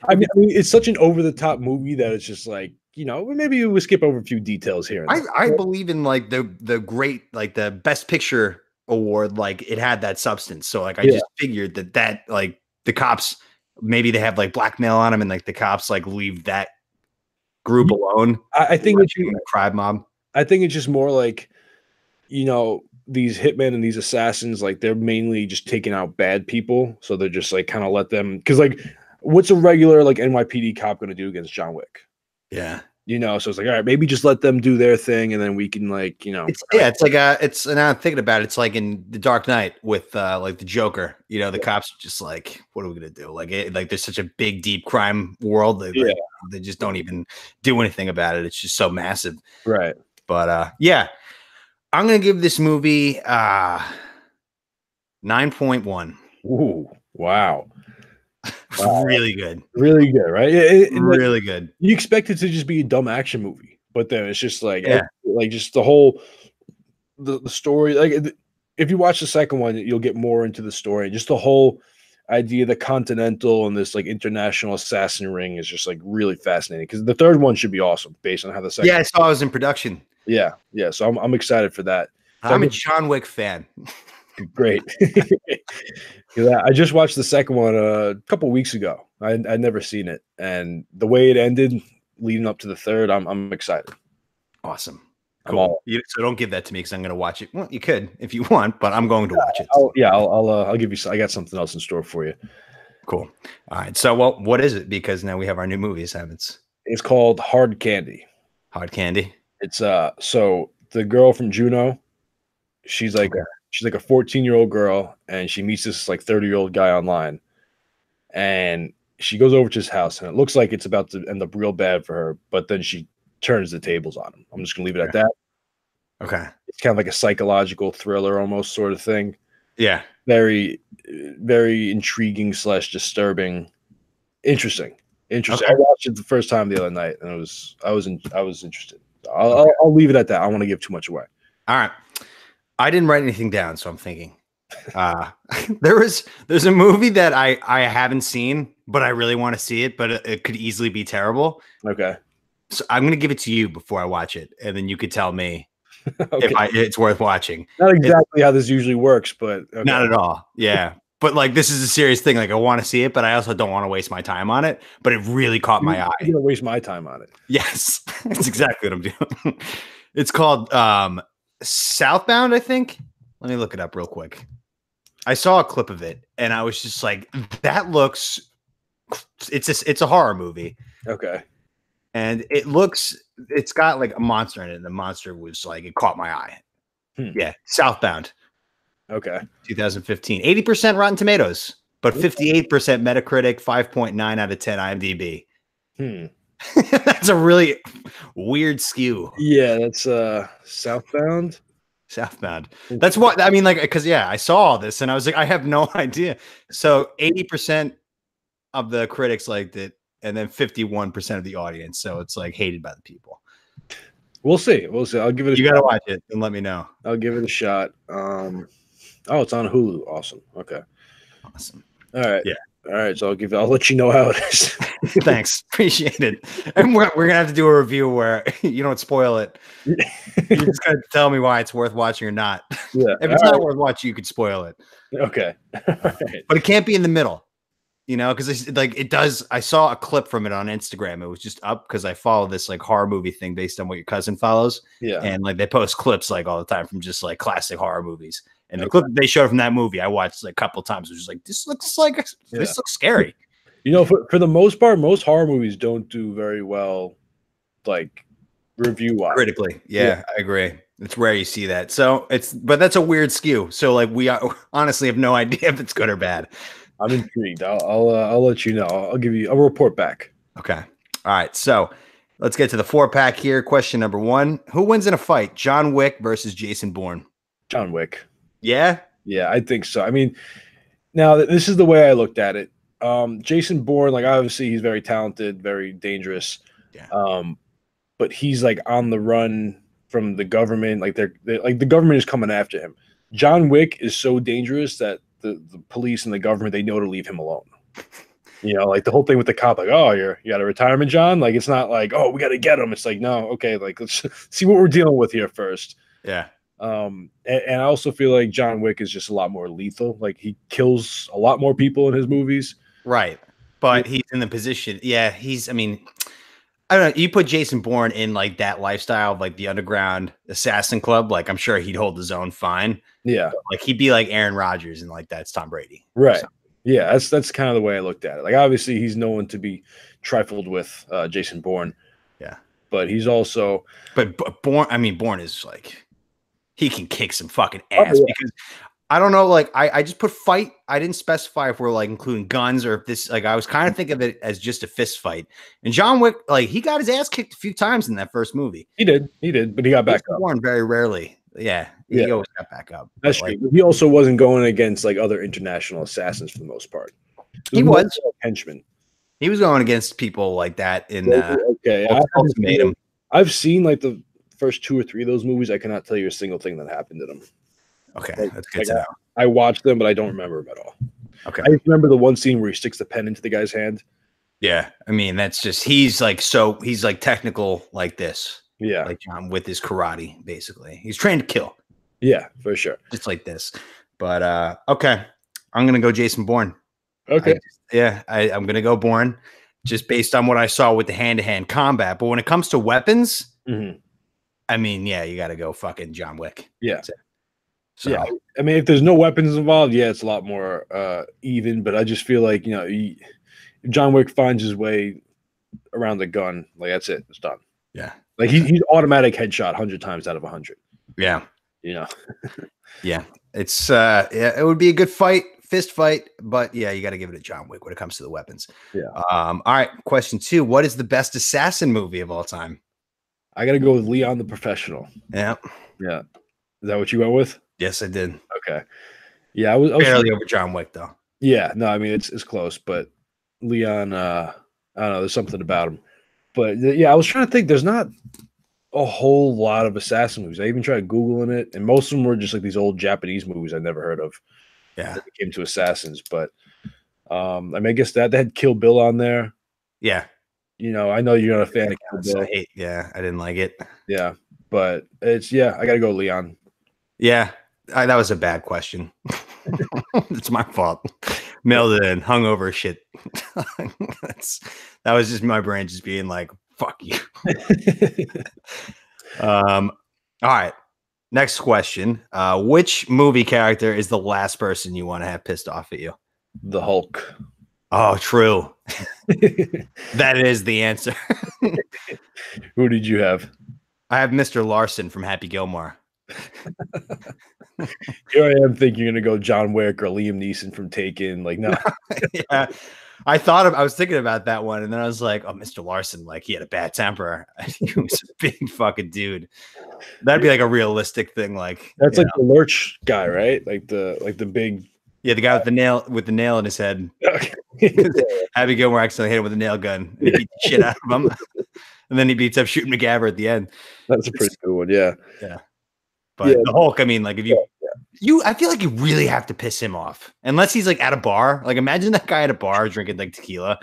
I mean, it's such an over the top movie that it's just like, you know, maybe we skip over a few details here. I believe in like the great, like the best picture award, like it had that substance. So like I just figured that like the cops, maybe they have like blackmail on them, and like the cops like leave that group alone. I think it's a crime mob. I think it's just more like, you know, these hitmen and these assassins, like they're mainly just taking out bad people. So they're just like kind of let them, because like what's a regular like NYPD cop going to do against John Wick? Yeah. You know, so it's like, all right, maybe just let them do their thing, and then we can like, you know, it's like it's now I'm thinking about it, it's like in The Dark Knight with like the Joker. You know, the cops are just like, what are we gonna do? Like, like there's such a big, deep crime world. They just don't even do anything about it. It's just so massive, right? But yeah, I'm gonna give this movie 9.1. Ooh, wow. Really good, right? Really good. You expect it to just be a dumb action movie, but then it's just like, like just the whole the story. Like if you watch the second one, you'll get more into the story. Just the whole idea of the Continental and this like international assassin ring is just like really fascinating. Because the third one should be awesome based on how the second. Yeah, I saw it was in production. Yeah. So I'm excited for that. So I'm a John Wick fan. Great. Yeah, I just watched the second one a couple weeks ago. I'd never seen it, and the way it ended, leading up to the third, I'm excited. Awesome. Cool. So don't give that to me because I'm going to watch it. Well, you could if you want, but I'm going to watch it. I'll give you. I got something else in store for you. Cool. All right. So, well, what is it? Because now we have our new movie assignments. It's called Hard Candy. Hard Candy. It's so the girl from Juno, she's like a 14-year-old girl, and she meets this like 30-year-old guy online, and she goes over to his house, and it looks like it's about to end up real bad for her, but then she turns the tables on him. I'm just gonna leave it at that. Okay. It's kind of like a psychological thriller almost sort of thing. Yeah. Very, very intriguing / disturbing. Interesting. Okay. I watched it the first time the other night, and I was interested. I'll leave it at that. I don't want to give too much away. All right. I didn't write anything down, so I'm thinking. There's a movie that I haven't seen, but I really want to see it, but it could easily be terrible. Okay. So I'm going to give it to you before I watch it, and then you could tell me if it's worth watching. Not exactly how this usually works, but okay. Not at all. Yeah. But like, this is a serious thing. Like, I want to see it, but I also don't want to waste my time on it. But it really caught my eye. I'm going to waste my time on it. Yes. That's exactly what I'm doing. It's called Southbound, I think. Let me look it up real quick. I saw a clip of it, and I was just like, that looks... It's a horror movie. Okay. And it's got like a monster in it, and the monster was like, it caught my eye. Yeah. Southbound. Okay. 2015. 80% Rotten Tomatoes, but 58% Metacritic, 5.9 out of 10 IMDb. That's a really weird skew. Yeah, that's Southbound. Southbound. That's what I mean, like, because I saw all this and I was like, I have no idea. So 80% of the critics liked it, and then 51% of the audience. So it's like hated by the people. We'll see. I'll give it a shot. You gotta watch it and let me know. I'll give it a shot. Oh, it's on Hulu. Awesome. Okay. Awesome. All right. Yeah. All right. So I'll let you know how it is. Thanks. Appreciate it. And we're gonna have to do a review where you don't spoil it. You just gotta tell me why it's worth watching or not. Yeah. If it's not worth watching, you could spoil it. Okay. Right. But it can't be in the middle. You know, because it does. I saw a clip from it on Instagram. It was just up because I follow this like horror movie thing based on what your cousin follows. Yeah. And like they post clips like all the time from just like classic horror movies. And the clip they showed from that movie, I watched like a couple of times. It was just like, this looks scary. You know, for the most part, most horror movies don't do very well like review wise. Critically. Yeah, I agree. It's rare you see that. So but that's a weird skew. So like we honestly have no idea if it's good or bad. I'm intrigued. I'll let you know. I'll report back. Okay. All right. So let's get to the 4-pack here. Question number 1. Who wins in a fight? John Wick versus Jason Bourne? John Wick. Yeah? Yeah, I think so. I mean, now this is the way I looked at it. Jason Bourne, like obviously he's very talented, very dangerous. Yeah. But he's like on the run from the government. Like they're like the government is coming after him. John Wick is so dangerous that the police and the government, they know to leave him alone. You know, like the whole thing with the cop, like, oh, you got a retirement, John? Like, it's not like, oh, we got to get him. It's like, no, okay, like, let's see what we're dealing with here first. Yeah. And I also feel like John Wick is just a lot more lethal. Like, he kills a lot more people in his movies. Right. But he's in the position. Yeah, I mean, I don't know. You put Jason Bourne in like that lifestyle of like the underground assassin club. Like, I'm sure he'd hold his own fine. Yeah. But, like, he'd be like Aaron Rodgers and like that's Tom Brady. Right. Yeah, that's kind of the way I looked at it. Like, obviously, he's known to be trifled with Jason Bourne. Yeah, but he's also. But Bourne is like, he can kick some fucking ass because I don't know. Like, I just put fight. I didn't specify if we're like including guns or if this. Like, I was kind of thinking of it as just a fist fight. And John Wick, like, he got his ass kicked a few times in that first movie. He did, but he got back up. Bourne very rarely. Yeah, he always got back up. That's true. He also wasn't going against like other international assassins for the most part. He was henchman. He was going against people like that in Ultimatum. I've seen like the first 2 or 3 of those movies. I cannot tell you a single thing that happened to them. Okay, that's good to know. I watched them, but I don't remember them at all. Okay, I remember the one scene where he sticks the pen into the guy's hand. Yeah, I mean that's just he's like technical like this. Yeah, like John with his karate, basically. He's trained to kill. Yeah, for sure. Just like this. But okay, I'm gonna go Jason Bourne. Okay. I'm gonna go Bourne, just based on what I saw with the hand-to-hand combat. But when it comes to weapons, I mean, yeah, you got to go fucking John Wick. Yeah. So, yeah. I mean, if there's no weapons involved, yeah, it's a lot more even. But I just feel like if John Wick finds his way around the gun, like that's it, it's done. Yeah. Like he's automatic headshot 100 times out of 100. Yeah. Yeah. It's it would be a good fight, fist fight, but yeah, you got to give it to John Wick when it comes to the weapons. Yeah. All right. Question 2. What is the best assassin movie of all time? I got to go with Leon the Professional. Yeah. Yeah. Is that what you went with? Yes, I did. Okay. Yeah, I was barely over John Wick though. Yeah, no, I mean it's close, but Leon, I don't know, there's something about him. But yeah, I was trying to think. There's not a whole lot of assassin movies. I even tried Googling it, and most of them were just like these old Japanese movies I never heard of. Yeah, when it came to assassins, but I mean, I guess that they had Kill Bill on there. Yeah, I know you're not a fan of Kill Bill. I didn't like it. Yeah, but I got to go Leon. Yeah, that was a bad question. It's my fault. Mailed it in, hungover shit. That was just my brain just being like, fuck you. All right. Next question. Which movie character is the last person you want to have pissed off at you? The Hulk. Oh, true. That is the answer. Who did you have? I have Mr. Larson from Happy Gilmore. Here I am thinking you're gonna go John Wick or Liam Neeson from Taken. Like, no. Yeah. I was thinking about that one, and then I was like, oh, Mr. Larson, like he had a bad temper. He was a big fucking dude. That'd be like a realistic thing. Like that's like the Lurch guy, right? Like the big. Yeah, the guy with the nail in his head. Happy Gilmore accidentally hit him with a nail gun. And he beat the shit out of him. And then he beats up Shooting McGavin at the end. That's a pretty good one, yeah. Yeah. But the Hulk, I mean, like if I feel like you really have to piss him off. Unless he's like at a bar. Like imagine that guy at a bar drinking like tequila.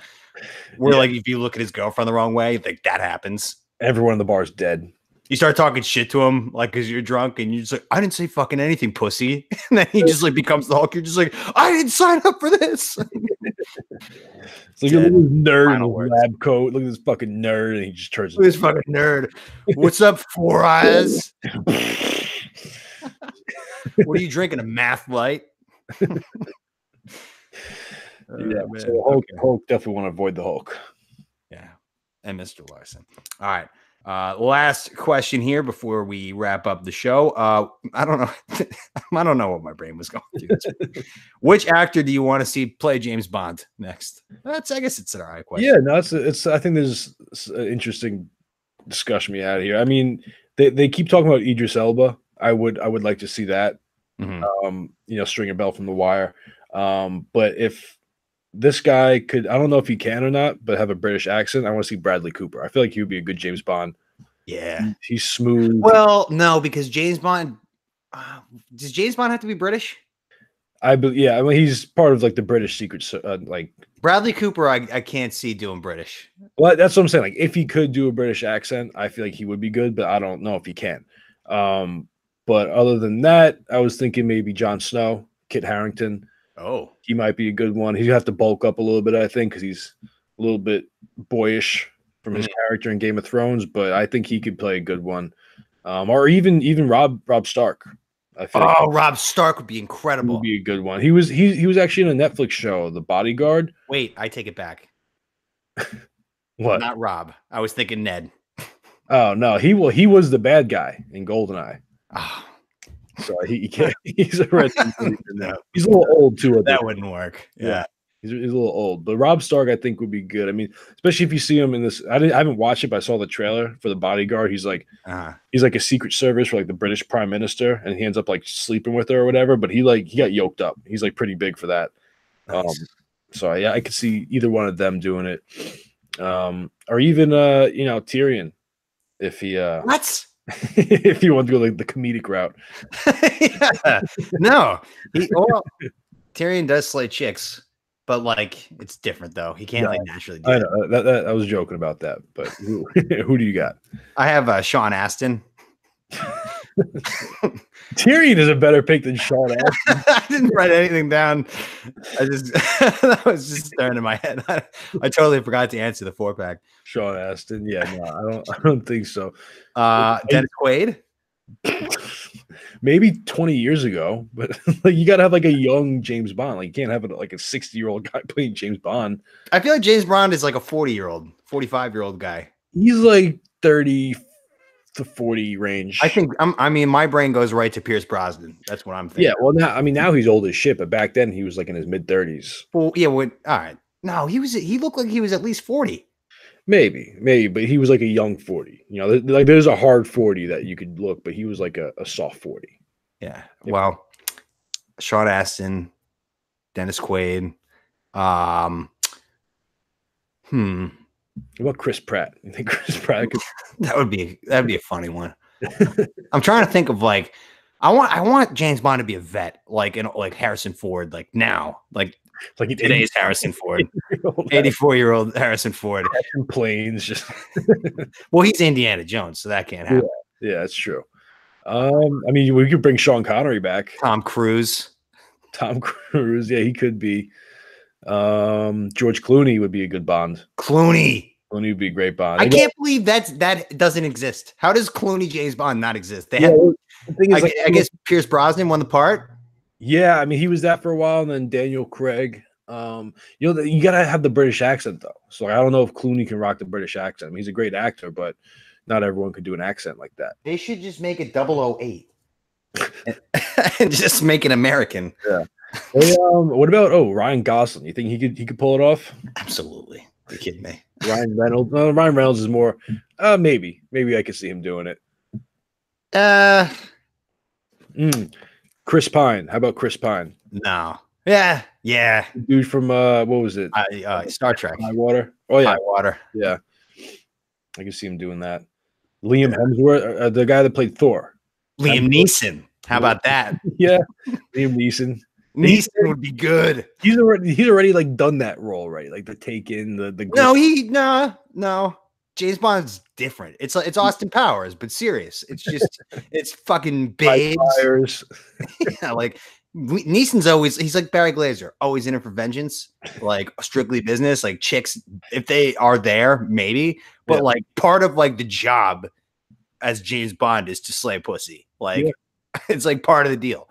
Where like if you look at his girlfriend the wrong way, like that happens. Everyone in the bar is dead. You start talking shit to him, like, because you're drunk, and you're just like, I didn't say fucking anything, pussy. And then he just, like, becomes the Hulk. You're just like, I didn't sign up for this. So look at this nerd in his lab coat. Look at this fucking nerd, and he just turns. Look at this fucking nerd. What's up, Four Eyes? What are you drinking, a math light? Yeah, so Hulk definitely want to avoid the Hulk. Yeah, and Mr. Larson. All right. Last question here before we wrap up the show. I don't know. I don't know what my brain was going through. Which actor do you want to see play James Bond next? I guess it's an alright question. Yeah, no, it's. I think there's an interesting discussion we had here. I mean, they keep talking about Idris Elba. I would like to see that. Mm-hmm. Stringer Bell from The Wire. But if this guy could, I don't know if he can or not, but have a British accent, I want to see Bradley Cooper. I feel like he would be a good James Bond. Yeah. He's smooth. Well, no, because James Bond, does James Bond have to be British? I mean, he's part of like the British secret, like Bradley Cooper. I can't see doing British. Well, that's what I'm saying. Like, if he could do a British accent, I feel like he would be good, but I don't know if he can. But other than that, I was thinking maybe Jon Snow, Kit Harington. Oh, he might be a good one. He'd have to bulk up a little bit, I think, because he's a little bit boyish from his character in Game of Thrones. But I think he could play a good one, or even Rob Stark. I feel Rob Stark would be incredible. Would be a good one. He was actually in a Netflix show, The Bodyguard. Wait, I take it back. What? Not Rob. I was thinking Ned. Oh no, he was the bad guy in GoldenEye. Oh. So he can't. He's a red. No. He's a little old too. That wouldn't work. Yeah. He's a little old. But Rob Stark, I think, would be good. I mean, especially if you see him in this. I haven't watched it, but I saw the trailer for The Bodyguard. He's like a Secret Service for like the British Prime Minister, and he ends up like sleeping with her or whatever. But he got yoked up. He's like pretty big for that. Nice. So yeah, I could see either one of them doing it, or even Tyrion, if he what. If you want to go like the comedic route. No, Tyrion does slay chicks, but like it's different though. He can't like naturally do I know that I was joking about that, but who do you got? I have Sean Astin. Tyrion is a better pick than Sean Astin. I didn't write anything down. I just that was just staring in my head. I totally forgot to answer the 4-pack. Sean Astin, yeah, no, I don't think so. Dennis Quaid, maybe 20 years ago, but like you gotta have like a young James Bond. Like you can't have like a 60-year-old guy playing James Bond. I feel like James Bond is like a 40-year-old, 45-year-old guy. He's like 30 to 40 range. I think I mean my brain goes right to Pierce Brosnan. That's what I'm thinking. Yeah, well now he's old as shit, but back then he was like in his mid-30s. Well, yeah, all right. No, he looked like he was at least 40. Maybe, but he was like a young 40. Like there's a hard 40 that you could look, but he was like a soft 40. Yeah. Well, Sean Astin, Dennis Quaid. What about Chris Pratt? You think Chris Pratt could? That'd be a funny one. I'm trying to think of like I want James Bond to be a vet, like Harrison Ford, like now, like today's Harrison Ford, 84-year-old Harrison Ford. Planes, just well, he's Indiana Jones, so that can't happen. Yeah, that's true. I mean, we could bring Sean Connery back. Tom Cruise, yeah, he could be. George Clooney would be a good Bond. Clooney would be a great Bond. I can't believe that doesn't exist. How does Clooney James Bond not exist? I guess Pierce Brosnan won the part. Yeah, I mean he was that for a while, and then Daniel Craig. You gotta have the British accent though. So I don't know if Clooney can rock the British accent. I mean, he's a great actor, but not everyone could do an accent like that. They should just make it 008 and just make it American. Yeah. What about Ryan Gosling? You think he could pull it off? Absolutely. You're kidding me. Ryan Reynolds. Ryan Reynolds is more. Maybe I could see him doing it. Chris Pine. How about Chris Pine? No. Yeah. Dude from what was it? Star Trek. High Water. Oh yeah, High Water. Yeah. I can see him doing that. Liam Hemsworth, the guy that played Thor. Liam Neeson. How about that? Yeah. Liam Neeson. Neeson would be good. He's already like done that role, right? Like the Taken, the No. James Bond's different. It's Austin Powers, but serious. It's just it's fucking babes. Yeah, like Neeson's he's like Barry Glazer, always in it for vengeance, like Strictly Business, like chicks if they are there, maybe, but like part of like the job as James Bond is to slay pussy. Like it's like part of the deal.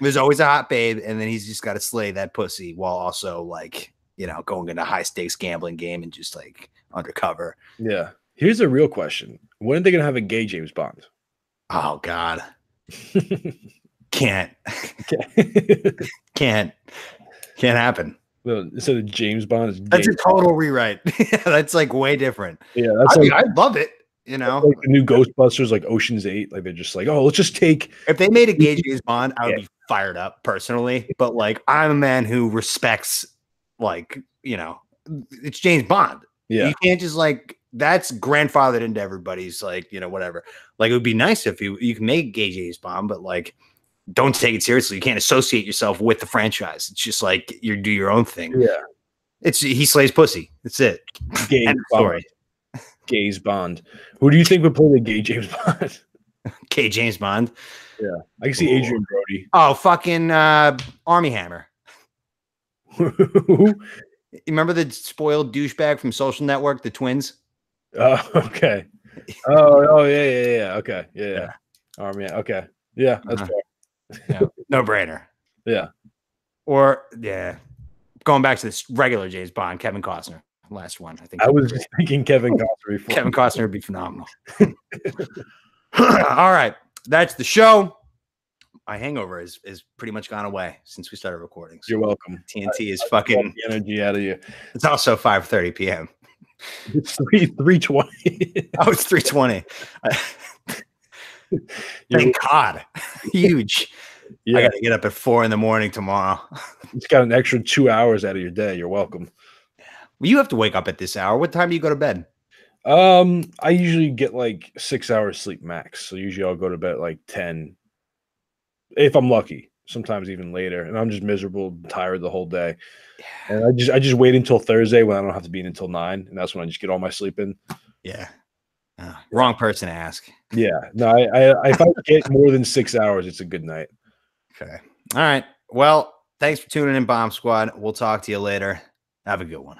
There's always a hot babe, and then he's just got to slay that pussy while also like going into high stakes gambling game and just like undercover. Yeah. Here's a real question: when are they gonna have a gay James Bond? Oh God, can't happen. Well, instead of James Bond, it's That's James a total rewrite. That's like way different. Yeah, that's I like, mean, I'd love it. You know, like the new Ghostbusters, like Ocean's 8. Like they're just like, oh, let's just take. if they made a gay James Bond, I would Yeah. be fired up personally. But like, I'm a man who respects, like, you know, it's James Bond. Yeah, You can't just like that's grandfathered into everybody's like, you know, whatever. Like it would be nice if you can make gay James Bond, but like don't take it seriously. You can't associate yourself with the franchise. It's just like you do your own thing. yeah. It's he slays pussy. That's it. Gay End of Bond. story. Gays Bond. Who do you think would play the gay James Bond? Gay James Bond. I can see Adrian Brody. Oh, fucking Army Hammer. Who? You remember the spoiled douchebag from Social Network, the twins? Oh, okay. Oh, yeah. Okay, yeah. Army. Okay, yeah, that's fair. Yeah. No brainer. Yeah. Or yeah, going back to this regular James Bond, Kevin Costner, last one. I think I was just thinking Kevin Costner before. Kevin Costner would be phenomenal. All right, that's the show. My hangover is pretty much gone away since we started recording. So You're welcome. TNT is I fucking. got the energy out of you. It's also 5:30 p.m. It's 3:20. Oh, it's 3:20. Thank God. Huge. Yeah, I got to get up at 4 a.m. tomorrow. it's got an extra 2 hours out of your day. You're welcome. Well, you have to wake up at this hour. What time do you go to bed? I usually get like 6 hours sleep max. So usually I'll go to bed at like 10. If I'm lucky, sometimes even later. And I'm just miserable, tired the whole day. And I just wait until Thursday when I don't have to be in until 9, and that's when I just get all my sleep in. Yeah. Wrong person to ask. Yeah. No, I if I get more than 6 hours, it's a good night. Okay. All right. Well, thanks for tuning in, Bomb Squad. We'll talk to you later. Have a good one.